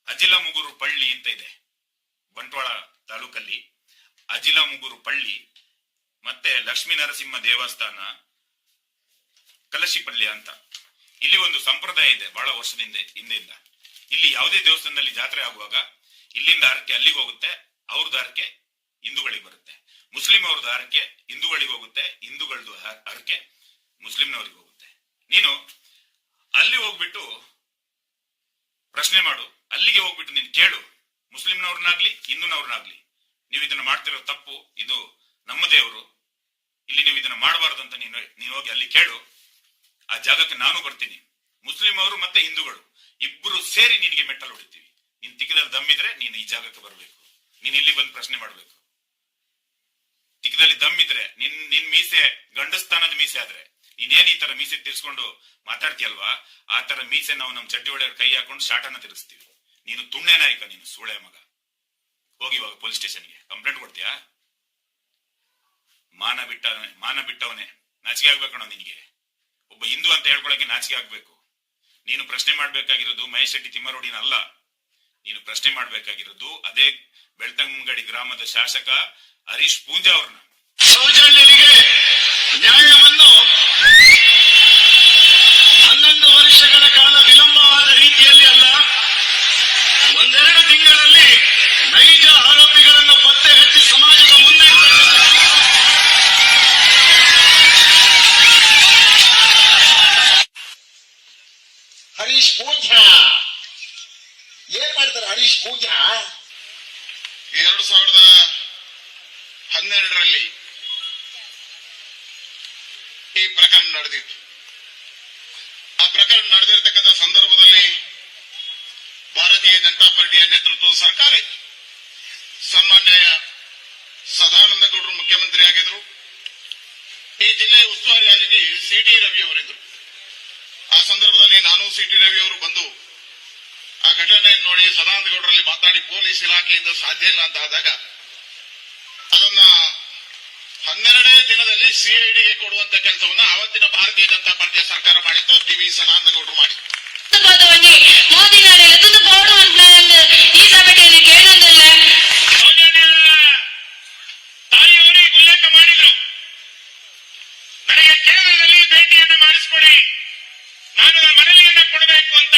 ಅಜಿಲಮುಗುರು ಪಳ್ಳಿ ಅಂತ ಇದೆ ಬಂಟ್ವಾಳ ತಾಲೂಕಲ್ಲಿ. ಅಜಿಲಮುಗುರು ಪಳ್ಳಿ ಮತ್ತೆ ಲಕ್ಷ್ಮೀ ನರಸಿಂಹ ದೇವಸ್ಥಾನ ಕಲಶಿಪಳ್ಳಿ ಅಂತ. ಇಲ್ಲಿ ಒಂದು ಸಂಪ್ರದಾಯ ಇದೆ ಬಹಳ ವರ್ಷದಿಂದ ಹಿಂದೆಯಿಂದ. ಇಲ್ಲಿ ಯಾವುದೇ ದೇವಸ್ಥಾನದಲ್ಲಿ ಜಾತ್ರೆ ಆಗುವಾಗ ಇಲ್ಲಿಂದ ಹರಕೆ ಅಲ್ಲಿಗೆ ಹೋಗುತ್ತೆ, ಅವ್ರದ್ದು ಹರಕೆ ಹಿಂದೂಗಳಿಗೆ ಬರುತ್ತೆ. ಮುಸ್ಲಿಂ ಅವ್ರದ್ದು ಹರಕೆ ಹಿಂದೂಗಳಿಗೆ ಹೋಗುತ್ತೆ, ಹಿಂದೂಗಳದ್ದು ಹರಕೆ ಮುಸ್ಲಿಂನವ್ರಿಗೆ ಹೋಗುತ್ತೆ. ನೀನು ಅಲ್ಲಿ ಹೋಗ್ಬಿಟ್ಟು ಪ್ರಶ್ನೆ ಮಾಡು, ಅಲ್ಲಿಗೆ ಹೋಗ್ಬಿಟ್ಟು ನೀನು ಕೇಳು, ಮುಸ್ಲಿಂನವ್ರನ್ನಾಗ್ಲಿ ಹಿಂದೂನವ್ರನ್ನಾಗ್ಲಿ, ನೀವು ಇದನ್ನ ಮಾಡ್ತಿರೋ ತಪ್ಪು, ಇದು ನಮ್ಮ ದೇವರು, ಇಲ್ಲಿ ನೀವು ಇದನ್ನ ಮಾಡಬಾರ್ದು ಅಂತ ನೀನು ಹೋಗಿ ಅಲ್ಲಿ ಕೇಳು. ಆ ಜಾಗಕ್ಕೆ ನಾನು ಬರ್ತೀನಿ. ಮುಸ್ಲಿಂ ಅವರು ಮತ್ತೆ ಹಿಂದೂಗಳು ಇಬ್ಬರು ಸೇರಿ ನಿನಗೆ ಮೆಟ್ಟಲು ಹೊಡಿತೀವಿ. ನಿನ್ ತಿಕ್ಕದಲ್ಲಿ ದಮ್ಮಿದ್ರೆ ನೀನು ಈ ಜಾಗಕ್ಕೆ ಬರಬೇಕು. ನೀನ್ ಇಲ್ಲಿ ಬಂದು ಪ್ರಶ್ನೆ ಮಾಡ್ಬೇಕು. ತಿಕ್ಕದಲ್ಲಿ ದಮ್ಮಿದ್ರೆ ನಿನ್ ಮೀಸೆ ಗಂಡಸ್ತಾನದ ಮೀಸೆ ಆದ್ರೆ, ನೀನೇನ್ ಈ ತರ ಮೀಸೆ ತಿರ್ಸ್ಕೊಂಡು ಮಾತಾಡ್ತೀಯಲ್ವಾ, ಆ ತರ ಮೀಸೆ ನಾವು ನಮ್ ಚಡ್ಡಿ ಒಳ್ಳೆ ಕೈ ಹಾಕೊಂಡು ಶಾಟನ ತಿರ್ಗಿಸ್ತೀವಿ. ನೀನು ತುಂಡೆ ನಾಯಕ, ನೀನು ಸೂಳೆ ಮಗ. ಹೋಗಿ ಇವಾಗ ಪೊಲೀಸ್ ಸ್ಟೇಷನ್ಗೆ ಕಂಪ್ಲೇಂಟ್ ಕೊಡ್ತೀಯಾ? ಮಾನ ಬಿಟ್ಟವನೇ. ನಾಚಿಕೆ ಆಗ್ಬೇಕಣ್ಣ ನಿನಗೆ. ಒಬ್ಬ ಹಿಂದೂ ಅಂತ ಹೇಳ್ಕೊಳಕ್ಕೆ ನಾಚಿಕೆ ಆಗ್ಬೇಕು. ನೀನು ಪ್ರಶ್ನೆ ಮಾಡ್ಬೇಕಾಗಿರೋದು ಮಹೇಶ್ ಶೆಟ್ಟಿ ತಿಮ್ಮಾರೋಡಿನ ಅಲ್ಲ. ನೀನು ಪ್ರಶ್ನೆ ಮಾಡ್ಬೇಕಾಗಿರೋದು ಅದೇ ಬೆಳ್ತಂಗಡಿ ಗ್ರಾಮದ ಶಾಸಕ ಹರೀಶ್ ಪೂಂಜಾ ಅವ್ರನ್ನ. ಸೌಜನ್ಯನಿಗೆ ನ್ಯಾಯವನ್ನು 11 ವರ್ಷಗಳ ಕಾಲ ವಿಳಂಬವಾದ ರೀತಿಯಲ್ಲಿ ಅಲ್ಲ, ಒಂದೆರಡು ತಿಂಗಳಲ್ಲಿ ನೈಜ ಆರೋಪಿಗಳನ್ನು ಪತ್ತೆ ಹಚ್ಚಿ ಸಮಾಜದ ಮುಂದೆ ಹರೀಶ್ ಪೂಜಾ ಏನ್ ಮಾಡ್ತಾರೆ? ಹರೀಶ್ ಪೂಜಾ 2012ರಲ್ಲಿ ಈ ಪ್ರಕರಣ ನಡೆದಿತ್ತು. ಆ ಪ್ರಕರಣ ನಡೆದಿರ್ತಕ್ಕಂಥ ಸಂದರ್ಭದಲ್ಲಿ ಭಾರತೀಯ ಜನತಾ ಪಾರ್ಟಿಯ ನೇತೃತ್ವದ ಸರ್ಕಾರ ಇತ್ತು. ಸನ್ಮಾನ್ಯ ಸದಾನಂದ ಗೌಡರು ಮುಖ್ಯಮಂತ್ರಿ ಆಗಿದ್ರು. ಈ ಜಿಲ್ಲೆಯ ಉಸ್ತುವಾರಿಯಾಗಿ ಸಿ.ಟಿ. ರವಿ ಅವರಿದ್ರು. ಆ ಸಂದರ್ಭದಲ್ಲಿ ನಾನು ಸಿ.ಟಿ. ರವಿ ಅವರು ಬಂದು ಆ ಘಟನೆಯನ್ನು ನೋಡಿ ಸದಾನಂದ ಗೌಡರಲ್ಲಿ ಮಾತಾಡಿ ಪೊಲೀಸ್ ಇಲಾಖೆಯಿಂದ ಸಾಧ್ಯ ಇಲ್ಲ ಅಂತ ಆದಾಗ ಅದನ್ನ 12ನೇ ದಿನದಲ್ಲಿ ಸಿಐಡಿಗೆ ಕೊಡುವಂತ ಕೆಲಸವನ್ನ ಆವತ್ತಿನ ಭಾರತೀಯ ಜನತಾ ಪಾರ್ಟಿಯ ಸರ್ಕಾರ ಮಾಡಿತ್ತು. ಡಿ.ವಿ. ಸದಾನಂದ ಗೌಡರು ಮಾಡಿದ್ರು. ತಾಯಿಯವರಿಗೆ ಉಲ್ಲೇಖ ಮಾಡಿದ್ರು, ನನಗೆ ಕೇಂದ್ರದಲ್ಲಿ ಭೇಟಿಯನ್ನು ಮಾಡಿಸಿಕೊಡಿ, ನಾನು ಮನವಿಯನ್ನ ಕೊಡಬೇಕು ಅಂತ.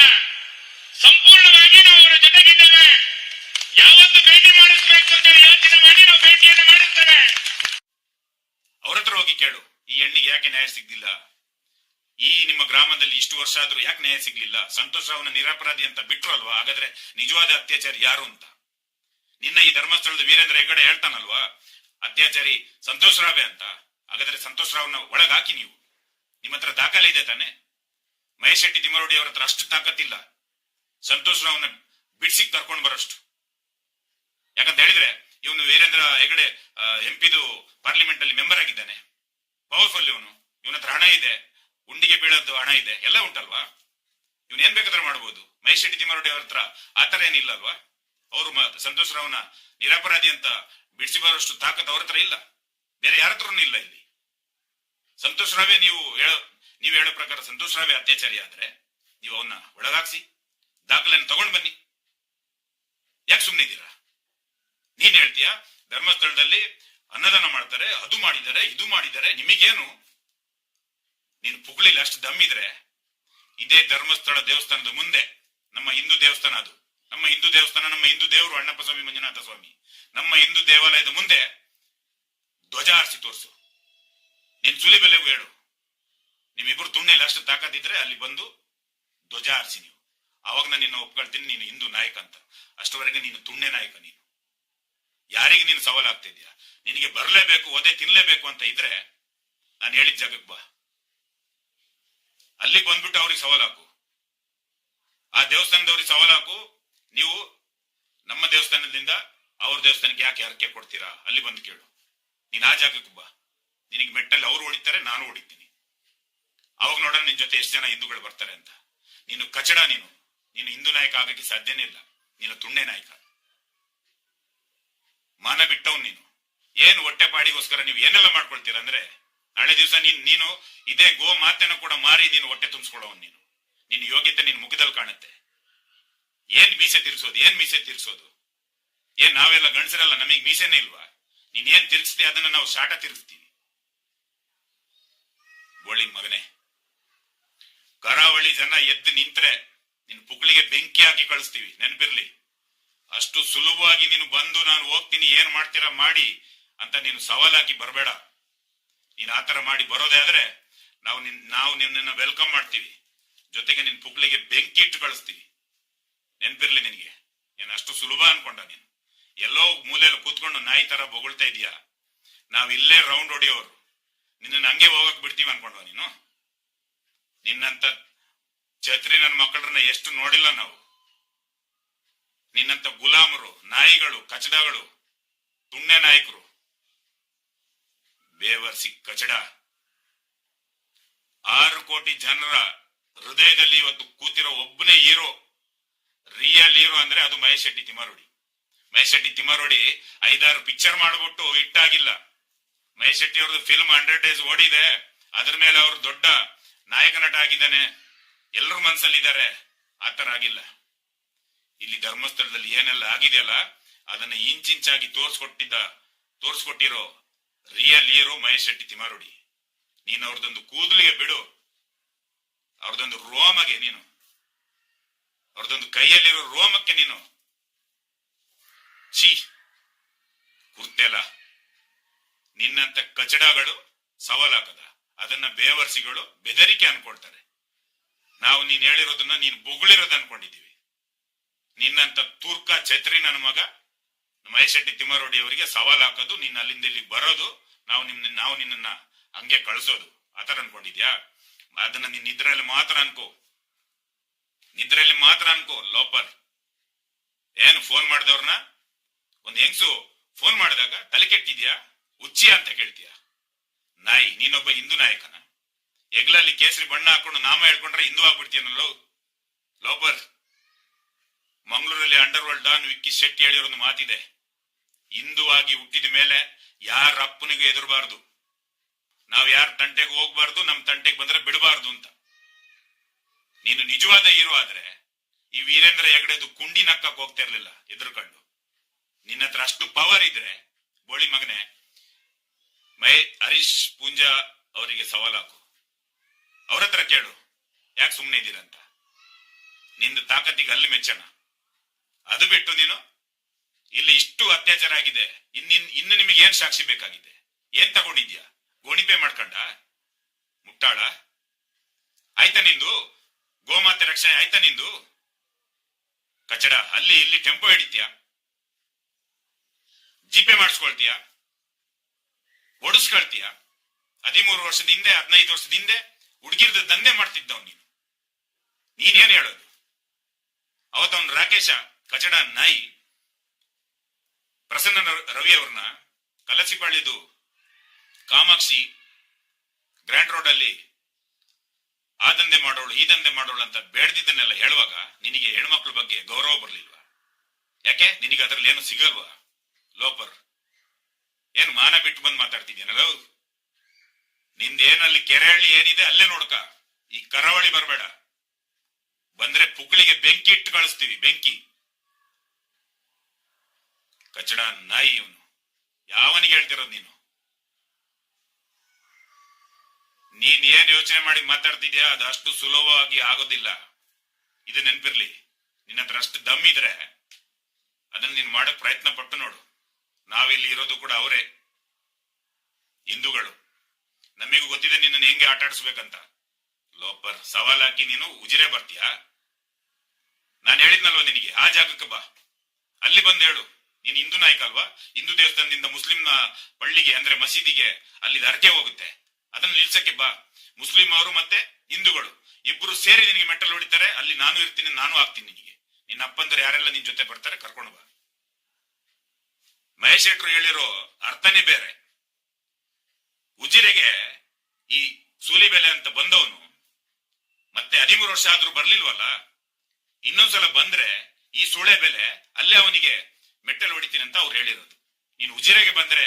ಸಂಪೂರ್ಣವಾಗಿ ನಾವು ಅವರ ಜೊತೆಗಿದ್ದೇವೆ. ಯಾವತ್ತು ಭೇಟಿ ಮಾಡಿಸಬೇಕು ಅಂತ ಯೋಚನೆ ಮಾಡಿ ನಾವು ಭೇಟಿಯನ್ನು ಮಾಡಿಸ್ತೇವೆ. ಅವ್ರ ಹತ್ರ ಹೋಗಿ ಕೇಳು, ಈ ಹೆಣ್ಣಿಗೆ ಯಾಕೆ ನ್ಯಾಯ ಸಿಗ್ಲಿಲ್ಲ, ಈ ನಿಮ್ಮ ಗ್ರಾಮದಲ್ಲಿ ಇಷ್ಟು ವರ್ಷ ಆದ್ರೂ ಯಾಕೆ ನ್ಯಾಯ ಸಿಗ್ಲಿಲ್ಲ, ಸಂತೋಷ್ ರಾವ್ನ ನಿರಪರಾಧಿ ಅಂತ ಬಿಟ್ರು ಅಲ್ವಾ, ಹಾಗಾದ್ರೆ ನಿಜವಾದ ಅತ್ಯಾಚಾರಿ ಯಾರು ಅಂತ. ನಿನ್ನ ಈ ಧರ್ಮಸ್ಥಳದ ವೀರೇಂದ್ರ ಹೆಗಡೆ ಹೇಳ್ತಾನಲ್ವಾ ಅತ್ಯಾಚಾರಿ ಸಂತೋಷ್ ರಾವೆ ಅಂತ. ಹಾಗಾದ್ರೆ ಸಂತೋಷ್ ರಾವ್ನ ಒಳಗಾಕಿ ನೀವು. ನಿಮ್ಮ ಹತ್ರ ದಾಖಲೆ ಇದೆ ತಾನೆ? ಮಹೇಶ್ ಶೆಟ್ಟಿ ತಿಮ್ಮಾರೋಡಿ ಅವರ ಹತ್ರ ಅಷ್ಟು ತಾಕತ್ತಿಲ್ಲ ಸಂತೋಷ್ ರಾವ್ನ ಬಿಡ್ಸಿಕ್ ಕರ್ಕೊಂಡು ಬರೋಷ್ಟು. ಯಾಕಂತ ಹೇಳಿದ್ರೆ ಇವನು ವೀರೇಂದ್ರ ಹೆಗಡೆ ಎಂಪಿದು ಪಾರ್ಲಿಮೆಂಟ್ ಅಲ್ಲಿ ಮೆಂಬರ್ ಆಗಿದ್ದಾನೆ, ಪವರ್ಫುಲ್ ಇವನು. ಇವನ ಹತ್ರ ಹಣ ಇದೆ, ಉಂಡಿಗೆ ಬೀಳೋದು ಹಣ ಇದೆ, ಎಲ್ಲ ಉಂಟಲ್ವಾ. ಇವನ್ ಏನ್ ಬೇಕಾದ್ರೆ ಮಾಡ್ಬೋದು. ಮಹೇಶ್ ಶೆಟ್ಟಿ ತಿಮ್ಮಾರೋಡಿ ಅವ್ರ ಹತ್ರ ಆತರ ಏನಿಲ್ಲ ಅಲ್ವಾ. ಅವರು ಸಂತೋಷ್ ರಾವ್ನ ನಿರಪರಾಧಿ ಅಂತ ಬಿಡಿಸಿ ಬರೋಷ್ಟು ತಾಕತ್ ಅವ್ರ ಹತ್ರ ಇಲ್ಲ, ಬೇರೆ ಯಾರ ಹತ್ರನೂ ಇಲ್ಲ. ಇಲ್ಲಿ ಸಂತೋಷ್ ರಾವೇ ನೀವು ಹೇಳೋ ಪ್ರಕಾರ ಸಂತೋಷ್ ರಾವೇ ಅತ್ಯಾಚಾರಿ ಆದ್ರೆ ನೀವು ಅವನ್ನ ಒಳಗಾಕ್ಸಿ ದಾಖಲೆಯನ್ನು ತಗೊಂಡ್ ಬನ್ನಿ. ಯಾಕೆ ಸುಮ್ಮನೆ ಇದ್ದೀರಾ? ನೀನ್ ಹೇಳ್ತೀಯ ಧರ್ಮಸ್ಥಳದಲ್ಲಿ ಅನ್ನದಾನ ಮಾಡ್ತಾರೆ, ಅದು ಮಾಡಿದ್ದಾರೆ, ಇದು ಮಾಡಿದ್ದಾರೆ, ನಿಮಗೇನು? ನೀನು ಪುಗಳಿಲ್ಲ ಅಷ್ಟು ದಮ್ಮಿದ್ರೆ ಇದೇ ಧರ್ಮಸ್ಥಳ ದೇವಸ್ಥಾನದ ಮುಂದೆ ನಮ್ಮ ಹಿಂದೂ ದೇವಸ್ಥಾನ, ಅದು ನಮ್ಮ ಹಿಂದೂ ದೇವಸ್ಥಾನ, ನಮ್ಮ ಹಿಂದೂ ದೇವರು ಅಣ್ಣಪ್ಪ ಸ್ವಾಮಿ ಮಂಜುನಾಥ ಸ್ವಾಮಿ, ನಮ್ಮ ಹಿಂದೂ ದೇವಾಲಯದ ಮುಂದೆ ಧ್ವಜ ಹಾರಿಸಿ ತೋರಿಸು. ನೀನ್ ಸುಲಿಬೆಲೆಗೂ ಹೇಳು, ನಿಮ್ಮಿಬ್ರು ತುಂಡೆಯಲ್ಲಿ ಅಷ್ಟು ತಾಕತ್ತಿದ್ರೆ ಅಲ್ಲಿ ಬಂದು ಧ್ವಜ ಹಾರಿಸಿ ನೀವು. ಅವಾಗ ನಾನು ನಿನ್ನ ಒಪ್ಕೊಳ್ತೀನಿ ನೀನು ಹಿಂದೂ ನಾಯಕ ಅಂತ. ಅಷ್ಟವರೆಗೆ ನೀನು ತುಂಡೆ ನಾಯಕ. ನೀನು ಯಾರಿಗೆ ನೀನು ಸವಾಲಾಗ್ತಿದ್ಯಾ? ನಿನಗೆ ಬರ್ಲೇಬೇಕು, ಒದೆ ತಿನ್ಲೇಬೇಕು ಅಂತ ಇದ್ರೆ ನಾನು ಹೇಳಿದ ಜಾಗಕ್ಕೆ ಬಾ. ಅಲ್ಲಿಗೆ ಬಂದ್ಬಿಟ್ಟು ಅವ್ರಿಗೆ ಸವಾಲಾಕು, ಆ ದೇವಸ್ಥಾನದವ್ರಿಗೆ ಸವಾಲಾಕು. ನೀವು ನಮ್ಮ ದೇವಸ್ಥಾನದಿಂದ ಅವ್ರ ದೇವಸ್ಥಾನಕ್ಕೆ ಯಾಕೆ ಹರಕೆ ಕೊಡ್ತೀರಾ? ಅಲ್ಲಿ ಬಂದು ಕೇಳು. ನೀನ್ ಆ ಜಾಗಕ್ಕೆ ಬಾ. ನಿನಗೆ ಮೆಟ್ಟಲ್ಲಿ ಅವ್ರು ಹೊಡಿತಾರೆ, ನಾನು ಹೊಡಿತೀನಿ. ಅವಾಗ ನೋಡೋಣ ನಿನ್ ಜೊತೆ ಎಷ್ಟು ಜನ ಹಿಂದೂಗಳು ಬರ್ತಾರೆ ಅಂತ. ನೀನು ಕಚಡ. ನೀನು ಹಿಂದೂ ನಾಯಕ ಆಗಕ್ಕೆ ಸಾಧ್ಯನೇ ಇಲ್ಲ. ನೀನು ತುಂಡೆ ನಾಯಕ. ಮಾನ ಬಿಟ್ಟವ್ ನೀನು. ಏನು ಹೊಟ್ಟೆ ಪಾಡಿಗೋಸ್ಕರ ನೀವು ಏನೆಲ್ಲ ಮಾಡ್ಕೊಳ್ತೀರ ಅಂದ್ರೆ, ನಾಳೆ ದಿವಸ ನೀನು ಇದೇ ಗೋ ಮಾತೆನ ಕೂಡ ಮಾರಿ ನೀನು ಹೊಟ್ಟೆ ತುಂಬಿಸ್ಕೊಳ್ಳೋನ್. ನಿನ್ನ ಯೋಗ್ಯತೆ ನಿನ್ ಮುಖದಲ್ಲಿ ಕಾಣುತ್ತೆ. ಏನ್ ಮೀಸೆ ತಿರ್ಸೋದು? ಏನ್ ನಾವೆಲ್ಲ ಗಂಡಸರಲ್ಲ, ನಮಗ್ ಮೀಸೆನೇ ಇಲ್ವಾ? ನೀನ್ ಏನ್ ತಿರ್ಗಿಸ್ತೀಯ ಅದನ್ನ ನಾವು ಶಾಟ ತಿರ್ಗಿಸ್ತೀವಿ. ಬೋಳಿ ಮಗನೇ, ಕರಾವಳಿ ಜನ ಎದ್ದು ನಿಂತ್ರೆ ನಿನ್ ಪುಕ್ಳಿಗೆ ಬೆಂಕಿ ಹಾಕಿ ಕಳಿಸ್ತೀವಿ, ನೆನ್ಪಿರ್ಲಿ. ಅಷ್ಟು ಸುಲಭವಾಗಿ ನೀನು ಬಂದು ನಾನು ಹೋಗ್ತೀನಿ ಏನ್ ಮಾಡ್ತೀರಾ ಮಾಡಿ ಅಂತ ನೀನು ಸವಾಲಾಕಿ ಬರಬೇಡ. ನೀನ್ ಆತರ ಮಾಡಿ ಬರೋದೇ ಆದ್ರೆ ನಾವು ನಿನ್ನ ವೆಲ್ಕಮ್ ಮಾಡ್ತೀವಿ, ಜೊತೆಗೆ ನಿನ್ ಪುಕ್ಳಿಗೆ ಬೆಂಕಿ ಇಟ್ಟು ಕಳಿಸ್ತೀವಿ. ನೆನ್ಪಿರ್ಲಿ ನಿನ್ಗೆ. ಏನ್ ಅಷ್ಟು ಸುಲಭ ಅನ್ಕೊಂಡ ನೀನು? ಎಲ್ಲೋ ಮೂಲೆಯಲ್ಲಿ ಕೂತ್ಕೊಂಡು ನಾಯಿ ತರ ಬೊಗಳ್ತಾ ಇದೀಯಾ. ನಾವ್ ಇಲ್ಲೇ ರೌಂಡ್ ಹೊಡಿಯೋರು, ನಿನ್ನ ಹಂಗೆ ಹೋಗಕ್ ಬಿಡ್ತೀವಿ ಅನ್ಕೊಂಡ್ವ ನೀನು? ನಿನ್ನಂತ ಛತ್ರಿ ನನ್ನ ಮಕ್ಕಳನ್ನ ಎಷ್ಟು ನೋಡಿಲ್ಲ ನಾವು. ನಿನ್ನಂತ ಗುಲಾಮರು, ನಾಯಿಗಳು, ಕಚಡಗಳು, ತುಂಡೆ ನಾಯಕರು, ಬೇವರ್ಸಿ ಕಚಡ. 6 ಕೋಟಿ ಜನರ ಹೃದಯದಲ್ಲಿ ಇವತ್ತು ಕೂತಿರೋ ಒಬ್ಬನೇ ಹೀರೋ, ರಿಯಲ್ ಹೀರೋ ಅಂದ್ರೆ ಅದು ಮಹೇಶ್ ಶೆಟ್ಟಿ ತಿಮ್ಮಾರೋಡಿ. ಮಹೇಶ್ ಶೆಟ್ಟಿ ತಿಮ್ಮಾರೋಡಿ 5-6 ಪಿಕ್ಚರ್ ಮಾಡ್ಬಿಟ್ಟು ಹಿಟ್ಟಾಗಿಲ್ಲ. ಮಹೇಶ್ ಶೆಟ್ಟಿ ಅವ್ರದ್ದು ಫಿಲ್ಮ್ 100 ಡೇಸ್ ಓಡಿದೆ, ಅದ್ರ ಮೇಲೆ ಅವ್ರು ದೊಡ್ಡ ನಾಯಕ ನಟ ಆಗಿದ್ದಾನೆ, ಎಲ್ಲರ ಮನ್ಸಲ್ಲಿ ಇದ್ದಾರೆ. ಆತರ ಆಗಿಲ್ಲ. ಇಲ್ಲಿ ಧರ್ಮಸ್ಥಳದಲ್ಲಿ ಏನೆಲ್ಲ ಆಗಿದೆಯಲ್ಲ ಅದನ್ನ ಇಂಚಿಂಚಾಗಿ ತೋರ್ಸ್ಕೊಟ್ಟಿರೋ ರಿಯಲ್ ಹೀರೋ ಮಹೇಶ್ ಶೆಟ್ಟಿ ತಿಮ್ಮಾರೋಡಿ. ನೀನು ಅವ್ರದೊಂದು ಕೂದಲಿಗೆ ಬಿಡು, ಅವ್ರದೊಂದು ರೋಮಗೆ, ನೀನು ಅವ್ರದೊಂದು ಕೈಯಲ್ಲಿರೋ ರೋಮಕ್ಕೆ ನೀನು ಕುರ್ತೆಲ್ಲ. ನಿನ್ನಂತ ಕಚಡಗಳು ಸವಾಲಾಗದ, ಅದನ್ನ ಬೇವರ್ಸಿಗಳು ಬೆದರಿಕೆ ಅನ್ಕೊಳ್ತಾರೆ. ನಾವು ನೀನ್ ಹೇಳಿರೋದನ್ನ ನೀನ್ ಬೊಗಳಿರೋದು ಅನ್ಕೊಂಡಿದೀವಿ. ನಿನ್ನಂತ ತೂರ್ಕ ಛತ್ರಿ ನನ್ನ ಮಗ ಮಹೇಶ್ ಶೆಟ್ಟಿ ತಿಮ್ಮಾರೋಡಿ ಅವರಿಗೆ ಸವಾಲ್ ಹಾಕೋದು, ನೀನ್ ಅಲ್ಲಿಂದ ಇಲ್ಲಿ ಬರೋದು, ನಾವು ನಿನ್ನನ್ನ ಹಂಗೆ ಕಳ್ಸೋದು, ಆತರ ಅನ್ಕೊಂಡಿದ್ಯಾ? ಅದನ್ನ ನೀನ್ ನಿದ್ರೆಯಲ್ಲಿ ಮಾತ್ರ ಅನ್ಕೋ ಲೋಪರ್. ಏನು ಫೋನ್ ಮಾಡಿದವ್ರನ್ನ ಒಂದ್ ಹೆಂಗ್ಸು ಫೋನ್ ಮಾಡಿದಾಗ ತಲೆ ಕೆಟ್ಟಿದ್ಯಾ, ಹುಚ್ಚಿ ಅಂತ ಕೇಳ್ತೀಯ? ನಾಯಿ, ನೀನೊಬ್ಬ ಹಿಂದೂ ನಾಯಕನ? ಎಗ್ಲಲ್ಲಿ ಕೇಸರಿ ಬಣ್ಣ ಹಾಕೊಂಡು ನಾಮ ಹೇಳ್ಕೊಂಡ್ರೆ ಹಿಂದೂ ಆಗ್ಬಿಡ್ತೀಯನಲ್ಲೋ ಲೋಪರ್. ಮಂಗಳೂರಲ್ಲಿ under world don Vicky Shetty ಹೇಳಿರೋ ಒಂದು ಮಾತಿದೆ, ಹಿಂದೂ ಆಗಿ ಹುಟ್ಟಿದ ಮೇಲೆ ಯಾರ ಅಪ್ಪನಿಗೂ ಎದುರಬಾರ್ದು, ನಾವ್ ಯಾರ ತಂಟೆಗೆ ಹೋಗ್ಬಾರ್ದು, ನಮ್ ತಂಟೆಗೆ ಬಂದ್ರೆ ಬಿಡಬಾರ್ದು ಅಂತ. ನೀನು ನಿಜವಾದ ಹೀರೋ ಆದ್ರೆ ಈ ವೀರೇಂದ್ರ ಹೆಗಡೆದು ಕುಂಡಿ ನಕ್ಕಕ್ ಹೋಗ್ತಾ ಇರ್ಲಿಲ್ಲ ಎದುರುಕಂಡು. ನಿನ್ನ ಹತ್ರ ಅಷ್ಟು ಪವರ್ ಇದ್ರೆ ಬೋಳಿ ಮಗನೆ, ಹರೀಶ್ ಪೂಂಜಾ ಅವರಿಗೆ ಸವಾಲ್ ಹಾಕು. ಅವ್ರ ಹತ್ರ ಕೇಳು ಯಾಕೆ ಸುಮ್ನೆ ಇದ್ದೀರಂತ. ನಿಂದು ತಾಕತ್ತಿಗೆ ಅಲ್ಲಿ ಮೆಚ್ಚಣ. ಅದು ಬಿಟ್ಟು ನೀನು ಇಲ್ಲಿ ಇಷ್ಟು ಅತ್ಯಾಚಾರ ಆಗಿದೆ, ಇನ್ನು ನಿಮಗೆ ಏನ್ ಸಾಕ್ಷಿ ಬೇಕಾಗಿದೆ? ಏನ್ ತಗೊಂಡಿದ್ಯಾ? ಗೋಣಿಪೆ ಮಾಡ್ಕೊಂಡ ಮುಟ್ಟಾಳ? ಆಯ್ತಾ ನಿಂದು ಗೋಮಾತೆ ರಕ್ಷಣೆ? ಆಯ್ತಾ ನಿಂದು ಕಚಡ? ಅಲ್ಲಿ ಇಲ್ಲಿ ಟೆಂಪೋ ಹಿಡಿತ್ಯಾ, ಜಿಪೆ ಮಾಡಿಸ್ಕೊಳ್ತೀಯ, ಓಡಿಸ್ಕೊಳ್ತೀಯ. 13 ವರ್ಷದ ಹಿಂದೆ 15 ವರ್ಷದ ಹಿಂದೆ ಹುಡುಗಿರ್ದ ದಂಧೆ ಮಾಡ್ತಿದ್ದವ್ ನೀನೇನ್ ಹೇಳೋದು? ಅವತ್ತವನ್ ರಾಕೇಶ ಕಚಡ ನಾಯಿ ಪ್ರಸನ್ನ ರವಿ ಅವ್ರನ್ನ ಕಲಸಿಪಾಳ್ಯದು ಕಾಮಾಕ್ಷಿ ಗ್ರ್ಯಾಂಡ್ ರೋಡ್ ಅಲ್ಲಿ ಆ ದಂಧೆ ಮಾಡೋಳು ಈ ದಂಧೆ ಮಾಡೋಳು ಅಂತ ಬೇಡ್ದಿದ್ದನ್ನೆಲ್ಲ ಹೇಳುವಾಗ ನಿನಗೆ ಹೆಣ್ಮಕ್ಳ ಬಗ್ಗೆ ಗೌರವ ಬರ್ಲಿಲ್ವಾ? ಯಾಕೆ ನಿನಗೆ ಅದ್ರಲ್ಲಿ ಏನು ಸಿಗಲ್ವಾ ಲೋಪರ್? ಏನು ಮಾನ ಬಿಟ್ಟು ಬಂದು ಮಾತಾಡ್ತಿದ್ಯಾನಲ್ಲ? ನಿಂದೇನಲ್ಲಿ ಕೆರೆಹಳ್ಳಿ ಏನಿದೆ ಅಲ್ಲೇ ನೋಡ್ಕ, ಈ ಕರಾವಳಿ ಬರಬೇಡ. ಬಂದ್ರೆ ಪುಕ್ಳಿಗೆ ಬೆಂಕಿ ಇಟ್ಟು ಕಳಿಸ್ತೀವಿ, ಬೆಂಕಿ. ಕಚಡ ನಾಯಿ ಇವನು. ಯಾವನಿಗೆ ಹೇಳ್ತಿರೋದು ನೀನು? ನೀನ್ ಏನ್ ಯೋಚನೆ ಮಾಡಿ ಮಾತಾಡ್ತಿದ್ಯಾ ಅದು ಅಷ್ಟು ಸುಲಭವಾಗಿ ಆಗೋದಿಲ್ಲ. ಇದು ನೆನ್ಪಿರ್ಲಿ. ನಿನ್ನ ಹತ್ರ ಅಷ್ಟು ದಮ್ ಇದ್ರೆ ಅದನ್ನ ನೀನ್ ಮಾಡಕ್ ಪ್ರಯತ್ನ ಪಟ್ಟು ನೋಡು. ನಾವಿಲ್ಲಿ ಇರೋದು ಕೂಡ ಅವರೇ ಹಿಂದೂಗಳು. ನಮಿಗೂ ಗೊತ್ತಿದೆ ನಿನ್ನನ್ನು ಹೆಂಗೆ ಆಟ ಆಡಿಸ್ಬೇಕಂತ. ಲೋಪರ್ ಸವಾಲ್ ಹಾಕಿ ನೀನು ಉಜಿರೆ ಬರ್ತೀಯಾ? ನಾನು ಹೇಳಿದ್ನಲ್ವಾ ನಿನಗೆ, ಆ ಜಾಗಕ್ಕೆ ಬಾ, ಅಲ್ಲಿ ಬಂದು ಹೇಳು. ನೀನ್ ಹಿಂದೂ ನಾಯಕ ಅಲ್ವಾ? ಹಿಂದೂ ದೇವಸ್ಥಾನದಿಂದ ಮುಸ್ಲಿಂನ ಪಳ್ಳಿಗೆ ಅಂದ್ರೆ ಮಸೀದಿಗೆ ಅಲ್ಲಿ ಹರಕೆ ಹೋಗುತ್ತೆ, ಅದನ್ನ ನಿಲ್ಸಕ್ಕೆ ಬಾ. ಮುಸ್ಲಿಂ ಅವರು ಮತ್ತೆ ಹಿಂದೂಗಳು ಇಬ್ರು ಸೇರಿ ನಿನಗೆ ಮೆಟ್ಟಲು ಹೊಡಿತಾರೆ, ಅಲ್ಲಿ ನಾನು ಇರ್ತೀನಿ, ನಾನು ಆಗ್ತೀನಿ ನಿನಗೆ. ನಿನ್ನ ಅಪ್ಪಂದ್ರೆ ಯಾರೆಲ್ಲ ನಿನ್ ಜೊತೆ ಬರ್ತಾರೆ ಕರ್ಕೊಂಡು ಬಾ. ಮಹೇಶ್ ಶೆಟ್ರು ಹೇಳಿರೋ ಅರ್ಥನೇ ಬೇರೆ. ಉಜಿರೆಗೆ ಈ ಸೂಲಿಬೆಲೆ ಅಂತ ಬಂದವನು ಮತ್ತೆ 13 ವರ್ಷ ಆದ್ರೂ ಬರ್ಲಿಲ್ವಲ್ಲ, ಇನ್ನೊಂದ್ಸಲ ಬಂದ್ರೆ ಈ ಸುಳೆ ಬೆಲೆ ಅಲ್ಲೇ ಅವನಿಗೆ ಮೆಟ್ಟಲು ಹೊಡಿತೀನಿ ಅಂತ ಅವ್ರು ಹೇಳಿರೋದು. ನೀನು ಉಜಿರೆಗೆ ಬಂದ್ರೆ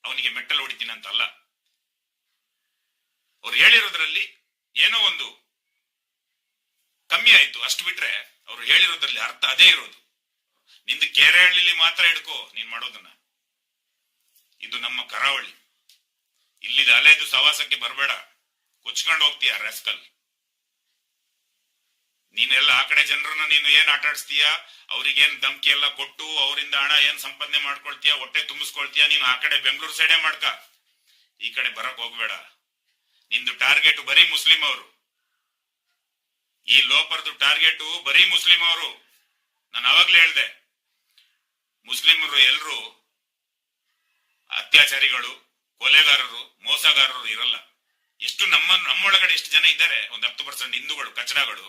ಅವನಿಗೆ ಮೆಟ್ಟಲು ಹೊಡಿತೀನಿ ಅಂತ ಅಲ್ಲ. ಅವ್ರು ಹೇಳಿರೋದ್ರಲ್ಲಿ ಏನೋ ಒಂದು ಕಮ್ಮಿ ಆಯ್ತು, ಅಷ್ಟು ಬಿಟ್ರೆ ಅವ್ರು ಹೇಳಿರೋದ್ರಲ್ಲಿ ಅರ್ಥ ಅದೇ ಇರೋದು. ನಿಂದು ಕೆರೆಹಳ್ಳಿಲಿ ಮಾತ್ರ ಹಿಡ್ಕೋ ನೀನ್ ಮಾಡೋದನ್ನ. ಇದು ನಮ್ಮ ಕರಾವಳಿ, ಇಲ್ಲಿದ ಅಲೆದು ಸವಾಸಕ್ಕೆ ಬರಬೇಡ, ಕೊಚ್ಕೊಂಡು ಹೋಗ್ತೀಯ ರೆಸ್ಕಲ್. ನೀನೆಲ್ಲ ಆ ಕಡೆ ಜನರನ್ನ ನೀನು ಏನ್ ಆಟ ಆಡಿಸ್ತೀಯ, ಅವ್ರಿಗೇನ್ ಧಮ್ಕಿ ಎಲ್ಲ ಕೊಟ್ಟು ಅವರಿಂದ ಹಣ ಏನ್ ಸಂಪಾದನೆ ಮಾಡ್ಕೊಳ್ತೀಯ, ಹೊಟ್ಟೆ ತುಂಬಿಸ್ಕೊಳ್ತೀಯ. ನೀನು ಆ ಕಡೆ ಬೆಂಗಳೂರು ಸೈಡೇ ಮಾಡ್ಕ, ಈ ಕಡೆ ಬರಕ್ ಹೋಗ್ಬೇಡ. ನಿಂದು ಟಾರ್ಗೆಟ್ ಬರೀ ಮುಸ್ಲಿಂ ಅವರು. ಈ ಲೋಪರ್ದು ಟಾರ್ಗೆಟ್ ಬರೀ ಮುಸ್ಲಿಂ ಅವರು. ನಾನು ಅವಾಗ್ಲೇ ಹೇಳ್ದೆ, ಮುಸ್ಲಿಮರು ಎಲ್ರು ಅತ್ಯಾಚಾರಿಗಳು, ಕೊಲೆಗಾರರು, ಮೋಸಗಾರರು ಇರಲ್ಲ. ಎಷ್ಟು ನಮ್ಮೊಳಗಡೆ ಎಷ್ಟು ಜನ ಇದ್ದಾರೆ, ಒಂದು 10% ಹಿಂದೂಗಳು ಕಚಡಗಳು,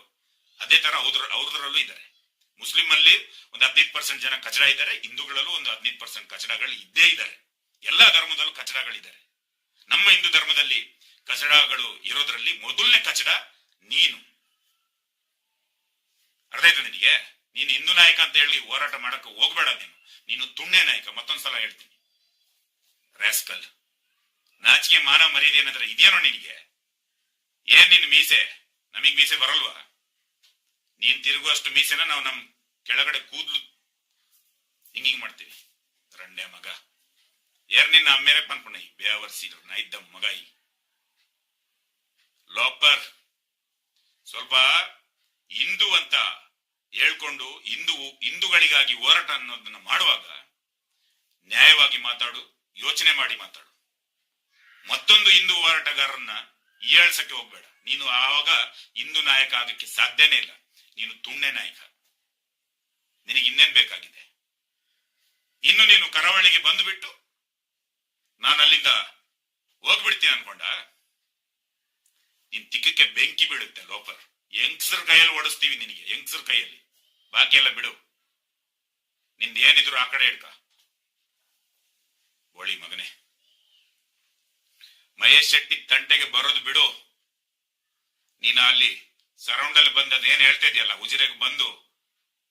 ಅದೇ ತರ ಅವ್ರದ್ರಲ್ಲೂ ಇದ್ದಾರೆ. ಮುಸ್ಲಿಂ ಅಲ್ಲಿ ಒಂದು 15% ಜನ ಕಚಡ ಇದ್ದಾರೆ, ಹಿಂದೂಗಳಲ್ಲೂ ಒಂದು 15% ಕಚಡಗಳು ಇದ್ದೇ ಇದ್ದಾರೆ. ಎಲ್ಲಾ ಧರ್ಮದಲ್ಲೂ ಕಚಡಗಳಿದ್ದಾರೆ. ನಮ್ಮ ಹಿಂದೂ ಧರ್ಮದಲ್ಲಿ ಕಚಡಗಳು ಇರೋದ್ರಲ್ಲಿ ಮೊದಲನೇ ಕಚಡ ನೀನು. ಅರ್ಥ ಆಯ್ತು ನಿನಗೆ? ನೀನು ಹಿಂದೂ ನಾಯಕ ಅಂತ ಹೇಳಿ ಹೋರಾಟ ಮಾಡಕ್ಕೆ ಹೋಗ್ಬೇಡ. ನೀನು ತುಣ್ಣೆ ನಾಯಕ. ಮತ್ತೊಂದ್ಸಲ ಹೇಳ್ತೀನಿ, ರ್ಯಾಸ್ಕಲ್. ನಾಚಿಕೆ ಮಾನ ಮರ್ಯಾದೆ ಏನಾದ್ರೆ ಇದೇನೋ ನಿನಗೆ? ಏನ್ ನಿನ್ ಮೀಸೆ? ನಮಗ್ ಮೀಸೆ ಬರಲ್ವಾ? ನೀನ್ ತಿರುಗುವಷ್ಟು ಮೀಸೆನ ನಾವು ನಮ್ ಕೆಳಗಡೆ ಕೂದ್ಲು ಹಿಂಗಿಂಗ್ ಮಾಡ್ತೀವಿ. ರಂಡೆ ಮಗ, ಯಾರ್ ನಿನ್ನ ಅಮ್ಮೇರೆ ಪನ್ಕೊಂಡ ಬೇವರ್ಸಿ ನಾ ಇದ್ದ ಮಗ. ಈ ಲೋಪರ್ ಸ್ವಲ್ಪ ಹಿಂದೂ ಅಂತ ಹೇಳ್ಕೊಂಡು ಹಿಂದೂಗಳಿಗಾಗಿ ಹೋರಾಟ ಅನ್ನೋದನ್ನ ಮಾಡುವಾಗ ನ್ಯಾಯವಾಗಿ ಮಾತಾಡು, ಯೋಚನೆ ಮಾಡಿ ಮಾತಾಡು. ಮತ್ತೊಂದು ಹಿಂದೂ ಹೋರಾಟಗಾರರನ್ನ ಏಳ್ಸಕ್ಕೆ ಹೋಗ್ಬೇಡ. ನೀನು ಆವಾಗ ಹಿಂದೂ ನಾಯಕ ಆಗಕ್ಕೆ ಸಾಧ್ಯನೇ ಇಲ್ಲ. ನೀನು ತುಣ್ಣೆ ನಾಯಕ. ನಿನಗೆ ಇನ್ನೇನ್ ಬೇಕಾಗಿದೆ? ಇನ್ನು ನೀನು ಕರಾವಳಿಗೆ ಬಂದುಬಿಟ್ಟು ನಾನು ಅಲ್ಲಿಂದ ಹೋಗ್ಬಿಡ್ತೀನಿ ಅನ್ಕೊಂಡ? ನಿನ್ ತಿಕ್ಕಕ್ಕೆ ಬೆಂಕಿ ಬೀಳುತ್ತೆ ಲೋಪರ್. ಹೆಂಗ್ಸರ್ ಕೈಯಲ್ಲಿ ಓಡಿಸ್ತೀವಿ ನಿನಗೆ, ಹೆಂಗ್ಸರ್ ಕೈಯಲ್ಲಿ. ಬಾಕಿ ಎಲ್ಲ ಬಿಡು. ನಿಂದ ಏನಿದ್ರು ಆ ಕಡೆ ಹಿಡ್ಕ. ಬೋಳಿ ಮಗನೇ, ಮಹೇಶ್ ಶೆಟ್ಟಿ ತಂಟೆಗೆ ಬರೋದು ಬಿಡು. ನೀನ ಅಲ್ಲಿ ಸರೌಂಡ್ ಅಲ್ಲಿ ಬಂದು ಅದೇನ್ ಹೇಳ್ತಾ ಇದೆಯಲ್ಲ, ಉಜಿರೆಗೆ ಬಂದು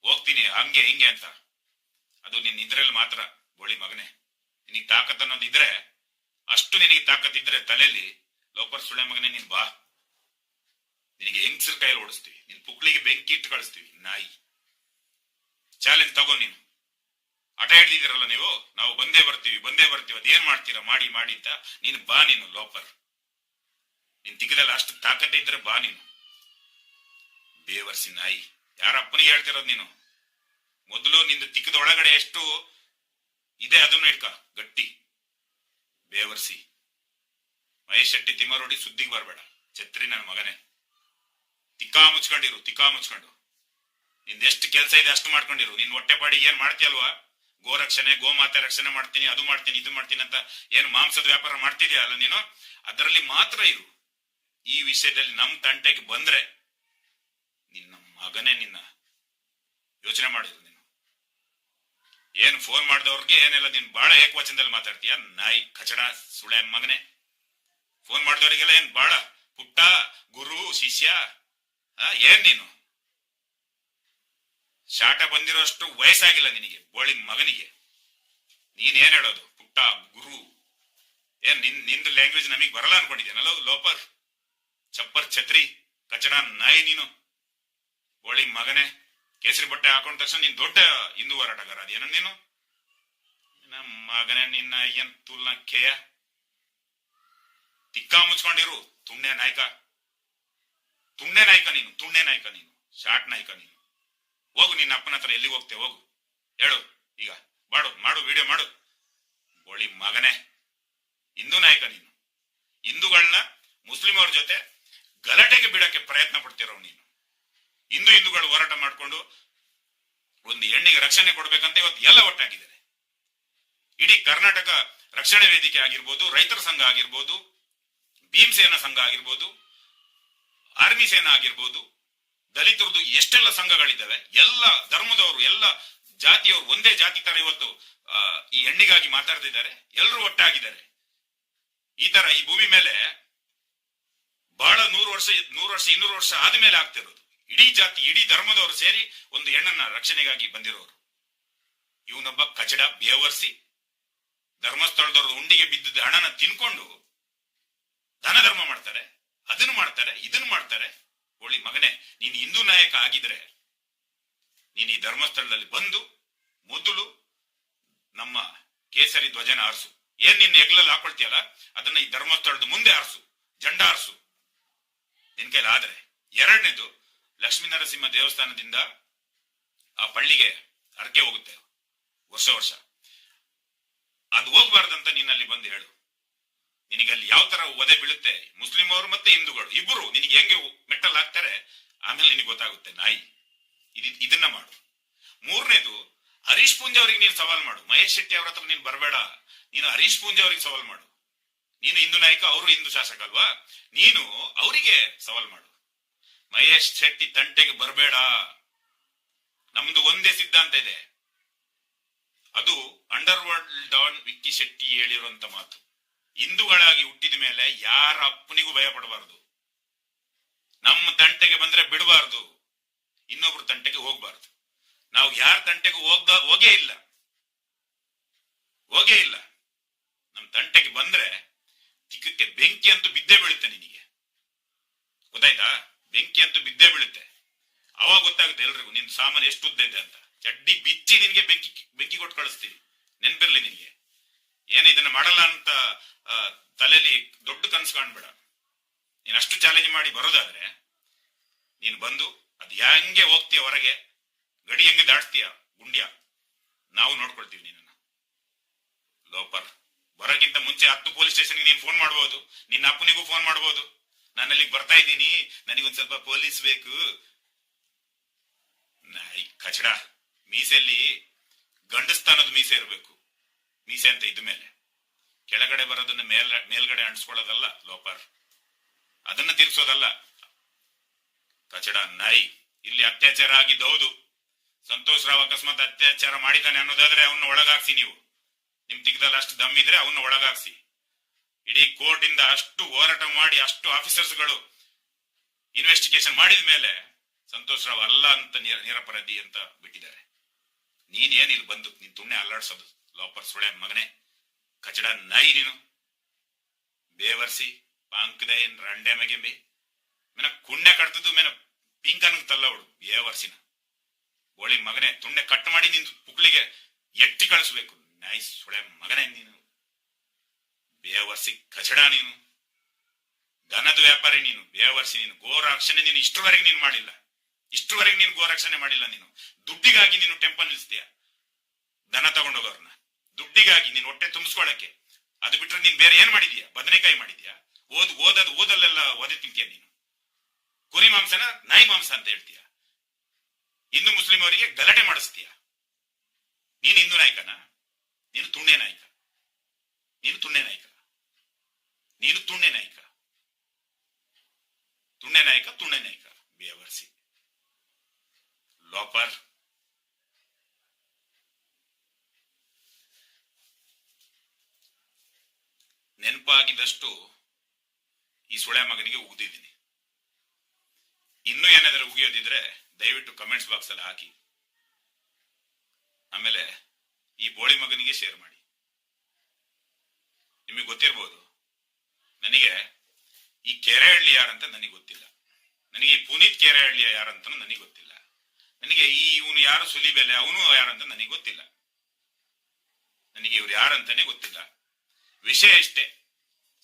ಹೋಗ್ತೀನಿ ಹಂಗೆ ಹಿಂಗೆ ಅಂತ, ಅದು ನಿನ್ ಇದ್ರಲ್ಲಿ ಮಾತ್ರ. ಬೋಳಿ ಮಗನೇ, ನಿನಗೆ ತಾಕತ್ ಅನ್ನೋದು ಇದ್ರೆ, ಅಷ್ಟು ನಿನಗೆ ತಾಕತ್ ಇದ್ರೆ ತಲೆಯಲ್ಲಿ, ಲೋಪರ್ ಸುಳೆ ಮಗನೇ ನೀನ್ ಬಾ. ನಿನಗೆ ಹೆಂಗ್ಸರ್ ಕೈಯಲ್ಲಿ ಓಡಿಸ್ತೀವಿ. ನಿನ್ ಪುಕ್ಳಿಗೆ ಬೆಂಕಿ ಇಟ್ಟು ಕಳಿಸ್ತೀವಿ. ನಾಯಿ ಚಾಲೆಂಜ್ ತಗೋ. ನೀನು ಆಟ ಹಿಡಿದಿದ್ದೀರಲ್ಲ ನೀವು, ನಾವು ಬಂದೇ ಬರ್ತೀವಿ ಅದೇನ್ ಮಾಡ್ತೀರಾ ಮಾಡಿ ಮಾಡಿ ಅಂತ. ನೀನು ಬಾ. ನೀನು ಲೋಪರ್, ನಿನ್ ತಿಕ್ಕದಲ್ಲಿ ಅಷ್ಟು ತಾಕತ್ತೆ ಇದ್ರೆ ಬಾ. ನೀನು ಬೇವರ್ಸಿ ನಾಯಿ. ಯಾರ ಅಪ್ಪನಿಗೆ ಹೇಳ್ತಿರೋದು ನೀನು? ಮೊದಲು ನಿಂದು ತಿಕ್ಕದ ಒಳಗಡೆ ಎಷ್ಟು ಇದೆ ಅದನ್ನು ಇಟ್ಕ ಗಟ್ಟಿ. ಬೇವರ್ಸಿ ಮಹೇಶ್ ಶೆಟ್ಟಿ ತಿಮ್ಮರೋಡಿ ಸುದ್ದಿಗೆ ಬರ್ಬೇಡ. ಛತ್ರಿ ನನ್ನ ಮಗನೇ, ತಿಕ್ಕಾ ಮುಚ್ಕೊಂಡು ನಿಂದೆಷ್ಟು ಕೆಲಸ ಇದೆ ಅಷ್ಟು ಮಾಡ್ಕೊಂಡಿರು. ನಿನ್ ಹೊಟ್ಟೆಪಾಡಿ ಏನ್ ಮಾಡ್ತೀಯಲ್ವಾ? ಗೋರಕ್ಷಣೆ, ಗೋಮಾತೆ ರಕ್ಷಣೆ ಮಾಡ್ತೀನಿ, ಅದು ಮಾಡ್ತೀನಿ, ಇದು ಮಾಡ್ತೀನಿ ಅಂತ ಏನು ಮಾಂಸದ ವ್ಯಾಪಾರ ಮಾಡ್ತಿದ್ಯಾ ಅಲ್ಲ ನೀನು, ಅದರಲ್ಲಿ ಮಾತ್ರ ಇರು. ಈ ವಿಷಯದಲ್ಲಿ ನಮ್ ತಂಟೆಗೆ ಬಂದ್ರೆ ನಿನ್ನ ಮಗನೇ, ನಿನ್ನ ಯೋಚನೆ ಮಾಡಿರು. ನೀನು ಏನ್ ಫೋನ್ ಮಾಡಿದವ್ರಿಗೆ ಏನೆಲ್ಲ ನೀನ್ ಬಹಳ ಏಕವಚನದಲ್ಲಿ ಮಾತಾಡ್ತೀಯ. ನಾಯಿ ಕಚಡ ಸುಳೆ ಮಗನೇ. ಫೋನ್ ಮಾಡಿದವರಿಗೆಲ್ಲ ಏನ್ ಬಹಳ ಪುಟ್ಟ ಗುರು ಶಿಷ್ಯ ಏನ್ ನೀನು? ಶಾಟ ಬಂದಿರೋಷ್ಟು ವಯಸ್ಸಾಗಿಲ್ಲ ನಿನಗೆ, ಬೋಳಿ ಮಗನಿಗೆ. ನೀನ್ ಏನ್ ಹೇಳೋದು ಪುಟ್ಟ ಗುರು? ಏನ್ ನಿಂದು ಲ್ಯಾಂಗ್ವೇಜ್ ನಮಗ್ ಬರಲ್ಲ ಅನ್ಕೊಂಡಿದ್ಯಾನಲ್ಲ ಲೋಪರ್, ಚಪ್ಪರ್ ಛತ್ರಿ ಕಚಡ ನಾಯಿ ನೀನು. ಬೋಳಿ ಮಗನೇ, ಕೇಸರಿ ಬಟ್ಟೆ ಹಾಕೊಂಡ ತಕ್ಷಣ ನೀನ್ ದೊಡ್ಡ ಹಿಂದೂ ಹೋರಾಟಗಾರ ಅದೇನ ನೀನು? ನಮ್ಮ ಮಗನೇ, ನಿನ್ನ ಏನ್ ತುಲ್ನ ಕೇಯ. ತಿಕ್ಕಾ ಮುಚ್ಕೊಂಡಿರು. ತುಣ್ಣೆ ನಾಯಕ ನೀನು, ಶಾಟ್ ನಾಯಕ ನೀನು. ಹೋಗು ನಿನ್ನ ಅಪ್ಪನ ಹತ್ರ. ಎಲ್ಲಿಗೆ ಹೋಗ್ತೇವೆ ಹೋಗು, ಹೇಳು ಈಗ. ಮಾಡು ವಿಡಿಯೋ ಮಾಡು. ಬೋಳಿ ಮಗನೇ, ಹಿಂದೂ ನಾಯಕ ನೀನು. ಹಿಂದೂಗಳನ್ನ ಮುಸ್ಲಿಂ ಅವ್ರ ಜೊತೆ ಗಲಾಟೆಗೆ ಬಿಡಕ್ಕೆ ಪ್ರಯತ್ನ ಪಡ್ತಿರೋ ನೀನು. ಹಿಂದೂಗಳು ಹೋರಾಟ ಮಾಡ್ಕೊಂಡು ಒಂದು ಹೆಣ್ಣಿಗೆ ರಕ್ಷಣೆ ಕೊಡ್ಬೇಕಂತ ಇವತ್ತು ಎಲ್ಲ ಒಟ್ಟಾಗಿದ್ದಾರೆ. ಇಡೀ ಕರ್ನಾಟಕ ರಕ್ಷಣಾ ವೇದಿಕೆ ಆಗಿರ್ಬೋದು, ರೈತರ ಸಂಘ ಆಗಿರ್ಬೋದು, ಭೀಮಸೇನಾ ಸಂಘ ಆಗಿರ್ಬೋದು, ಆರ್ಮಿ ಸೇನಾ ಆಗಿರ್ಬೋದು, ದಲಿತರದ್ದು ಎಷ್ಟೆಲ್ಲ ಸಂಘಗಳಿದ್ದಾವೆ, ಎಲ್ಲ ಧರ್ಮದವರು, ಎಲ್ಲ ಜಾತಿಯವರು ಒಂದೇ ಜಾತಿ ತರ ಇವತ್ತು ಈ ಹೆಣ್ಣಿಗಾಗಿ ಮಾತಾಡ್ತಿದ್ದಾರೆ. ಎಲ್ಲರೂ ಒಟ್ಟಾಗಿದ್ದಾರೆ. ಈ ತರ ಈ ಭೂಮಿ ಮೇಲೆ ಬಹಳ 100 ವರ್ಷ 200 ವರ್ಷ ಆದ್ಮೇಲೆ ಆಗ್ತಿರೋದು. ಇಡೀ ಜಾತಿ, ಇಡೀ ಧರ್ಮದವರು ಸೇರಿ ಒಂದು ಹೆಣ್ಣನ್ನ ರಕ್ಷಣೆಗಾಗಿ ಬಂದಿರೋರು. ಇವನೊಬ್ಬ ಕಚಡ ಬೇವರ್ಸಿ ಧರ್ಮಸ್ಥಳದವ್ರ ಉಂಡಿಗೆ ಬಿದ್ದಿದ್ದ ಹಣನ ತಿನ್ಕೊಂಡು ದಾನ ಧರ್ಮ ಮಾಡ್ತಾರೆ, ಅದನ್ನು ಮಾಡ್ತಾರೆ, ಇದನ್ನು ಮಾಡ್ತಾರೆ. ಹೋಳಿ ಮಗನೇ, ನೀನು ಹಿಂದೂ ನಾಯಕ ಆಗಿದ್ರೆ ನೀನು ಈ ಧರ್ಮಸ್ಥಳದಲ್ಲಿ ಬಂದು ಮೊದಲು ನಮ್ಮ ಕೇಸರಿ ಧ್ವಜನ ಆರಿಸು. ಏನ್ ನಿನ್ನ ಹೆಗ್ಲಲ್ಲಿ ಹಾಕೊಳ್ತೀಯಲ್ಲ ಅದನ್ನ ಈ ಧರ್ಮಸ್ಥಳದ ಮುಂದೆ ಆರಿಸು, ಜಂಡ ಆರಿಸು ನಿನ್ ಕೈಲಿ ಆದ್ರೆ. ಎರಡನೇದು, ಲಕ್ಷ್ಮೀ ನರಸಿಂಹ ದೇವಸ್ಥಾನದಿಂದ ಆ ಪಳ್ಳಿಗೆ ಹರಕೆ ಹೋಗುತ್ತೆ ವರ್ಷ ವರ್ಷ. ಅದು ಹೋಗ್ಬಾರ್ದಂತ ನೀನಲ್ಲಿ ಬಂದು ಹೇಳು. ನಿನಗಲ್ಲಿ ಯಾವ ತರ ಒದೆ ಬೀಳುತ್ತೆ, ಮುಸ್ಲಿಂ ಅವರು ಮತ್ತೆ ಹಿಂದೂಗಳು ಇಬ್ಬರು ನಿನಗೆ ಹೆಂಗೆ ಮೆಟ್ಟಲ್ ಹಾಕ್ತಾರೆ, ಆಮೇಲೆ ನಿನಗೆ ಗೊತ್ತಾಗುತ್ತೆ ನಾಯಿ. ಇದನ್ನ ಮಾಡು. ಮೂರನೇದು, ಹರೀಶ್ ಪೂಂಜೆ ಅವ್ರಿಗೆ ನೀನು ಸವಾಲ್ ಮಾಡು. ಮಹೇಶ್ ಶೆಟ್ಟಿ ಅವ್ರ ಹತ್ರ ನೀನು ಬರಬೇಡ. ನೀನು ಹರೀಶ್ ಪೂಂಜೆ ಅವ್ರಿಗೆ ಸವಾಲ್ ಮಾಡು. ನೀನು ಹಿಂದೂ ನಾಯಕ, ಅವರು ಹಿಂದೂ ಶಾಸಕ ಅಲ್ವಾ, ನೀನು ಅವರಿಗೆ ಸವಾಲ್ ಮಾಡು. ಮಹೇಶ್ ಶೆಟ್ಟಿ ತಂಟೆಗೆ ಬರಬೇಡ. ನಮ್ದು ಒಂದೇ ಸಿದ್ಧಾಂತ ಇದೆ, ಅದು underworld don Vicky Shetty ಹೇಳಿರುವಂತ ಮಾತು. ಹಿಂದೂಗಳಾಗಿ ಹುಟ್ಟಿದ ಮೇಲೆ ಯಾರ ಅಪ್ಪನಿಗೂ ಭಯ ಪಡಬಾರದು. ನಮ್ಮ ತಂಟೆಗೆ ಬಂದ್ರೆ ಬಿಡಬಾರ್ದು, ಇನ್ನೊಬ್ರು ತಂಟೆಗೆ ಹೋಗ್ಬಾರ್ದು. ನಾವು ಯಾರ ತಂಟೆಗೂ ಹೋಗೇ ಇಲ್ಲ. ನಮ್ ತಂಟೆಗೆ ಬಂದ್ರೆ ತಿಕ್ಕಕ್ಕೆ ಬೆಂಕಿ ಅಂತೂ ಬಿದ್ದೇ ಬೀಳುತ್ತೆ. ನಿನಗೆ ಗೊತ್ತಾಯ್ತಾ? ಬೆಂಕಿ ಅಂತೂ ಬಿದ್ದೇ ಬೀಳುತ್ತೆ. ಅವಾಗ ಗೊತ್ತಾಗುತ್ತೆ ಎಲ್ರಿಗೂ ನಿನ್ ಸಾಮಾನು ಎಷ್ಟು ಉದ್ದ ಇದೆ ಅಂತ. ಚಡ್ಡಿ ಬಿಚ್ಚಿ ನಿನ್ಗೆ ಬೆಂಕಿ ಕೊಟ್ಟು ಕಳಿಸ್ತೀವಿ. ನೆನ್ಪಿರ್ಲಿ ನಿನ್ಗೆ. ಏನ್ ಇದನ್ನ ಮಾಡಲ್ಲ ಅಂತ ತಲೆಯಲ್ಲಿ ದೊಡ್ಡ ಕನ್ಸು ಕಾಣ್ಬೇಡ. ನೀನ್ ಅಷ್ಟು ಚಾಲೆಂಜ್ ಮಾಡಿ ಬರೋದಾದ್ರೆ ನೀನ್ ಬಂದು ಅದ್ ಹೆಂಗೆ ಹೋಗ್ತೀಯ ಹೊರಗೆ, ಗಡಿ ಹೆಂಗೆ ದಾಟ್ತೀಯ ಗುಂಡ್ಯ, ನಾವು ನೋಡ್ಕೊಳ್ತೀವಿ ನಿನ್ನ. ಲೋಪರ್ ಬರೋಕ್ಕಿಂತ ಮುಂಚೆ 10 ಪೊಲೀಸ್ ಸ್ಟೇಷನ್ಗೆ ನೀನ್ ಫೋನ್ ಮಾಡ್ಬೋದು, ನಿನ್ನ ಅಪ್ಪನಿಗೂ ಫೋನ್ ಮಾಡ್ಬೋದು. ನಾನು ಅಲ್ಲಿಗೆ ಬರ್ತಾ ಇದ್ದೀನಿ, ನನಗೊಂದ್ ಸ್ವಲ್ಪ ಪೊಲೀಸ್ ಬೇಕು. ನಾಯಿ ಕಚಡ. ಮೀಸೆಯಲ್ಲಿ ಗಂಡಸ್ತಾನದ ಮೀಸೆ ಇರಬೇಕು. ಮೀಸೆ ಅಂತ ಇದ್ದ ಮೇಲೆ ಕೆಳಗಡೆ ಬರೋದನ್ನ ಮೇಲ್ಗಡೆ ಅಂಟಿಸ್ಕೊಳ್ಳೋದಲ್ಲ ಲೋಪರ್, ಅದನ್ನ ತೀರ್ಸೋದಲ್ಲ. ಕಚಡ ನಾಯಿ. ಇಲ್ಲಿ ಅತ್ಯಾಚಾರ ಆಗಿದ್ದು ಹೌದು. ಸಂತೋಷ್ ರಾವ್ ಅಕಸ್ಮಾತ್ ಅತ್ಯಾಚಾರ ಮಾಡಿದ್ದಾನೆ ಅನ್ನೋದಾದ್ರೆ ಅವನ್ನ ಒಳಗಾಕ್ಸಿ. ನೀವು ನಿಮ್ ದಿಗ್ದಲ್ಲಿ ಅಷ್ಟು ದಮ್ ಇದ್ರೆ ಅವನ್ನ ಒಳಗಾಕ್ಸಿ. ಇಡೀ ಕೋರ್ಟ್ ಇಂದ ಅಷ್ಟು ಹೋರಾಟ ಮಾಡಿ ಅಷ್ಟು ಆಫೀಸರ್ಸ್ಗಳು ಇನ್ವೆಸ್ಟಿಗೇಷನ್ ಮಾಡಿದ ಮೇಲೆ ಸಂತೋಷ್ ರಾವ್ ಅಲ್ಲ ಅಂತ ನಿರಪರಾಧಿ ಅಂತ ಬಿಟ್ಟಿದ್ದಾರೆ. ನೀನ್ ಏನ್ ಇಲ್ಲಿ ಬಂದು ನೀನ್ ತುಣ್ಣೆ ಅಲ್ಲಾಡ್ಸೋದು ಲೋಪರ್ ಸುಳೆ ಮಗನೇ, ಕಚಡ ನಾಯಿ ನೀನು. ಬೇವರ್ಸಿ ಪಾಂಕದೆ ರಂಡೆ ಮೆಗೆಂಬಿ ಮೇನ ಕುಣ್ಣೆ ಕಟ್ತದ್ದು ಮೇನ ಪಿಂಕನ್ ತಲ್ಲವಡು ಬೇವರ್ಸಿನ ಬೋಳಿ ಮಗನೇ. ತುಣ್ಣೆ ಕಟ್ ಮಾಡಿ ನಿನ್ ಪುಕ್ಳಿಗೆ ಎಟ್ಟಿ ಕಳಿಸ್ಬೇಕು. ನಾಯಿ ಸುಳೆ ಮಗನೇ ನೀನು. ಬೇವರ್ಸಿ ಕಚಡ ನೀನು. ದನದ ವ್ಯಾಪಾರಿ ನೀನು. ಬೇವರ್ಸಿ ನೀನು. ಗೋರಕ್ಷಣೆ ನೀನು ಇಷ್ಟರವರೆಗೆ ನೀನು ಮಾಡಿಲ್ಲ. ಇಷ್ಟರವರೆಗೆ ನೀನು ಗೋರಕ್ಷಣೆ ಮಾಡಿಲ್ಲ. ನೀನು ದುಡ್ಡಿಗಾಗಿ ನೀನು ಟೆಂಪಲ್ ನಿಲ್ಸ್ತೀಯ. ದನ ತಗೊಂಡೋಗವ್ರನ್ನ ದುಡ್ಡಿಗಾಗಿ ನೀನು ಹೊಟ್ಟೆ ತುಂಬಿಸ್ಕೊಳಕ್ಕೆ. ಅದು ಬಿಟ್ರೆ ನೀನ್ ಬೇರೆ ಏನ್ ಮಾಡಿದ್ಯಾ? ಬದನೆಕಾಯಿ ಮಾಡಿದ್ಯಾ? ಓದಲ್ಲೆಲ್ಲ ಓದಿ ತಿಂತೀಯ ನೀನು. ಕುರಿ ಮಾಂಸನ ನಾಯಿ ಮಾಂಸ ಅಂತ ಹೇಳ್ತೀಯ. ಹಿಂದೂ ಮುಸ್ಲಿಂ ಅವರಿಗೆ ಗಲಾಟೆ ಮಾಡಿಸ್ತೀಯ. ನೀನು ಹಿಂದೂ ನಾಯಕನ? ನೀನು ತುಣ್ಣೆ ನಾಯಕ. ನೀನು ತುಣ್ಣೆ ನಾಯಕ. ನೀನು ತುಣ್ಣೆ ನಾಯಕ. ತುಣ್ಣೆ ನಾಯಕ. ತುಣ್ಣೆ ನಾಯಕ. ಬೇವರ್ಸಿ ಲೋಪರ್. ನೆನಪಾಗಿದ್ದಷ್ಟು ಈ ಸುಳೆ ಮಗನಿಗೆ ಉಗಿದಿದ್ದೀನಿ. ಇನ್ನೂ ಏನಾದರೂ ಉಗಿಯೋದಿದ್ರೆ ದಯವಿಟ್ಟು ಕಮೆಂಟ್ಸ್ ಬಾಕ್ಸ್ ಅಲ್ಲಿ ಹಾಕಿ. ಆಮೇಲೆ ಈ ಬೋಳಿ ಮಗನಿಗೆ ಶೇರ್ ಮಾಡಿ. ನಿಮಗೆ ಗೊತ್ತಿರ್ಬೋದು, ನನಗೆ ಈ ಕೆರೆಹಳ್ಳಿ ಯಾರಂತ ನನಗೆ ಗೊತ್ತಿಲ್ಲ. ನನಗೆ ಈ ಪುನೀತ್ ಕೆರೆಹಳ್ಳಿಯ ಯಾರಂತ ನನಗೆ ಗೊತ್ತಿಲ್ಲ. ನನಗೆ ಇವನು ಯಾರು ಸುಲಿಬೆಲೆ ಅವನು ಯಾರಂತ ನನಗೆ ಗೊತ್ತಿಲ್ಲ. ನನಗೆ ಇವ್ರು ಯಾರಂತಾನೆ ಗೊತ್ತಿಲ್ಲ. ವಿಷಯ ಇಷ್ಟೇ,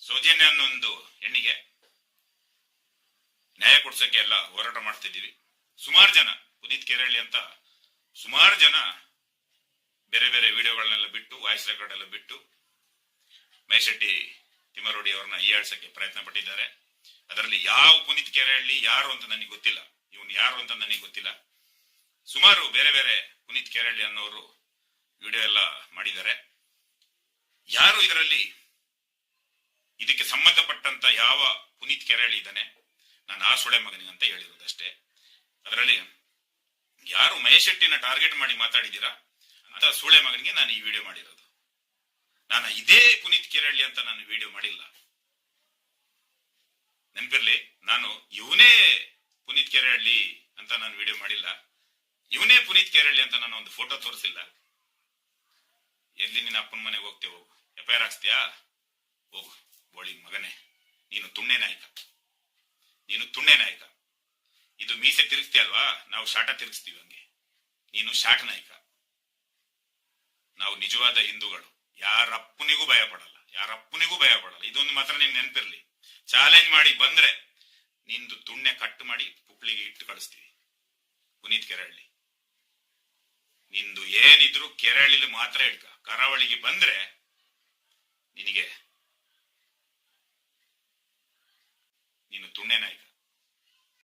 ಸೌಜನ್ಯ ಅನ್ನೊಂದು ಹೆಣ್ಣಿಗೆ ನ್ಯಾಯ ಕೊಡ್ಸಕ್ಕೆ ಎಲ್ಲ ಹೋರಾಟ ಮಾಡ್ತಿದ್ದೀವಿ. ಸುಮಾರು ಜನ, ಪುನೀತ್ ಕೆರೆಹಳ್ಳಿ ಅಂತ ಸುಮಾರು ಜನ ಬೇರೆ ಬೇರೆ ವಿಡಿಯೋಗಳನ್ನೆಲ್ಲ ಬಿಟ್ಟು, ವಾಯ್ಸ್ ರೆಕಾರ್ಡ್ ಎಲ್ಲ ಬಿಟ್ಟು ಮಹೇಶ್ ಶೆಟ್ಟಿ ತಿಮ್ಮರೋಡಿ ಅವ್ರನ್ನ ಹೀಯಾಳ್ಸಕ್ಕೆ ಪ್ರಯತ್ನ ಪಟ್ಟಿದ್ದಾರೆ. ಅದರಲ್ಲಿ ಯಾವ ಪುನೀತ್ ಕೆರೆಹಳ್ಳಿ ಯಾರು ಅಂತ ನನಗೆ ಗೊತ್ತಿಲ್ಲ. ಇವನು ಯಾರು ಅಂತ ನನಗೆ ಗೊತ್ತಿಲ್ಲ. ಸುಮಾರು ಬೇರೆ ಬೇರೆ ಪುನೀತ್ ಕೆರಳ್ಳಿ ಅನ್ನೋರು ವಿಡಿಯೋ ಎಲ್ಲ ಮಾಡಿದ್ದಾರೆ. ಯಾರು ಇದರಲ್ಲಿ ಇದಕ್ಕೆ ಸಂಬಂಧಪಟ್ಟಂತ ಯಾವ ಪುನೀತ್ ಕೆರಳ್ಳಿ ಇದ್ದಾನೆ, ನಾನು ಆ ಸುಳೆ ಮಗನಿಗಂತ ಹೇಳಿರೋದಷ್ಟೇ. ಅದರಲ್ಲಿ ಯಾರು ಮಹೇಶ್ ಶೆಟ್ಟಿನ ಟಾರ್ಗೆಟ್ ಮಾಡಿ ಮಾತಾಡಿದ್ದೀರಾ ಅಂತ ಸುಳೆ ಮಗನಿಗೆ ನಾನು ಈ ವಿಡಿಯೋ ಮಾಡಿರೋದು. ನಾನು ಇದೇ ಪುನೀತ್ ಕೆರಳ್ಳಿ ಅಂತ ನಾನು ವಿಡಿಯೋ ಮಾಡಿಲ್ಲ, ನೆನಪಿರ್ಲಿ. ನಾನು ಇವನೇ ಪುನೀತ್ ಕೆರಳ್ಳಿ ಅಂತ ನಾನು ವಿಡಿಯೋ ಮಾಡಿಲ್ಲ, ಇವನೇ ಪುನೀತ್ ಕೆರಳ್ಳಿ ಅಂತ ನಾನು ಒಂದು ಫೋಟೋ ತೋರಿಸಿಲ್ಲ. ಎಲ್ಲಿ ನಿನ್ನ ಅಪ್ಪನ ಮನೆಗೆ ಹೋಗ್ತೇವೆ, ಹೋಗು, ಎಫ್ಐಆರ್ ಹಾಕ್ಸ್ತೀಯಾ, ಹೋಗು ಬೋಳಿ ಮಗನೇ, ನೀನು ತುಣ್ಣೆ ನಾಯಕ, ನೀನು ತುಣ್ಣೆ ನಾಯಕ. ಇದು ಮೀಸೆ ತಿರುಗಿಸ್ತೀಯಲ್ವಾ, ನಾವು ಶಾಟ ತಿರುಗಿಸ್ತೀವಿ ಹಂಗೆ, ನೀನು ಶಾಟ ನಾಯಕ. ನಾವು ನಿಜವಾದ ಹಿಂದೂಗಳು, ಯಾರಪ್ಪನಿಗೂ ಭಯ ಪಡಲ್ಲ, ಯಾರಪ್ಪನಿಗೂ ಭಯ ಪಡಲ್ಲ. ಇದೊಂದು ಮಾತ್ರ ನಿನ್ ನೆನಪಿರ್ಲಿ. ಚಾಲೆಂಜ್ ಮಾಡಿ ಬಂದ್ರೆ ನಿಂದು ತುಣ್ಣೆ ಕಟ್ ಮಾಡಿ ಪುಕ್ಳಿಗೆ ಇಟ್ಟು ಕಳಿಸ್ತೀವಿ. ಪುನೀತ್ ಕೆರಳ್ಳಿ, ನಿಂದು ಏನಿದ್ರು ಕೆರಳಿಲಿ ಮಾತ್ರ ಹಿಡ್ಕ, ಕರಾವಳಿಗೆ ಬಂದ್ರೆ ನಿನಗೆ ನೀನು ತುಣ್ಣೆ ನಾಯಕ.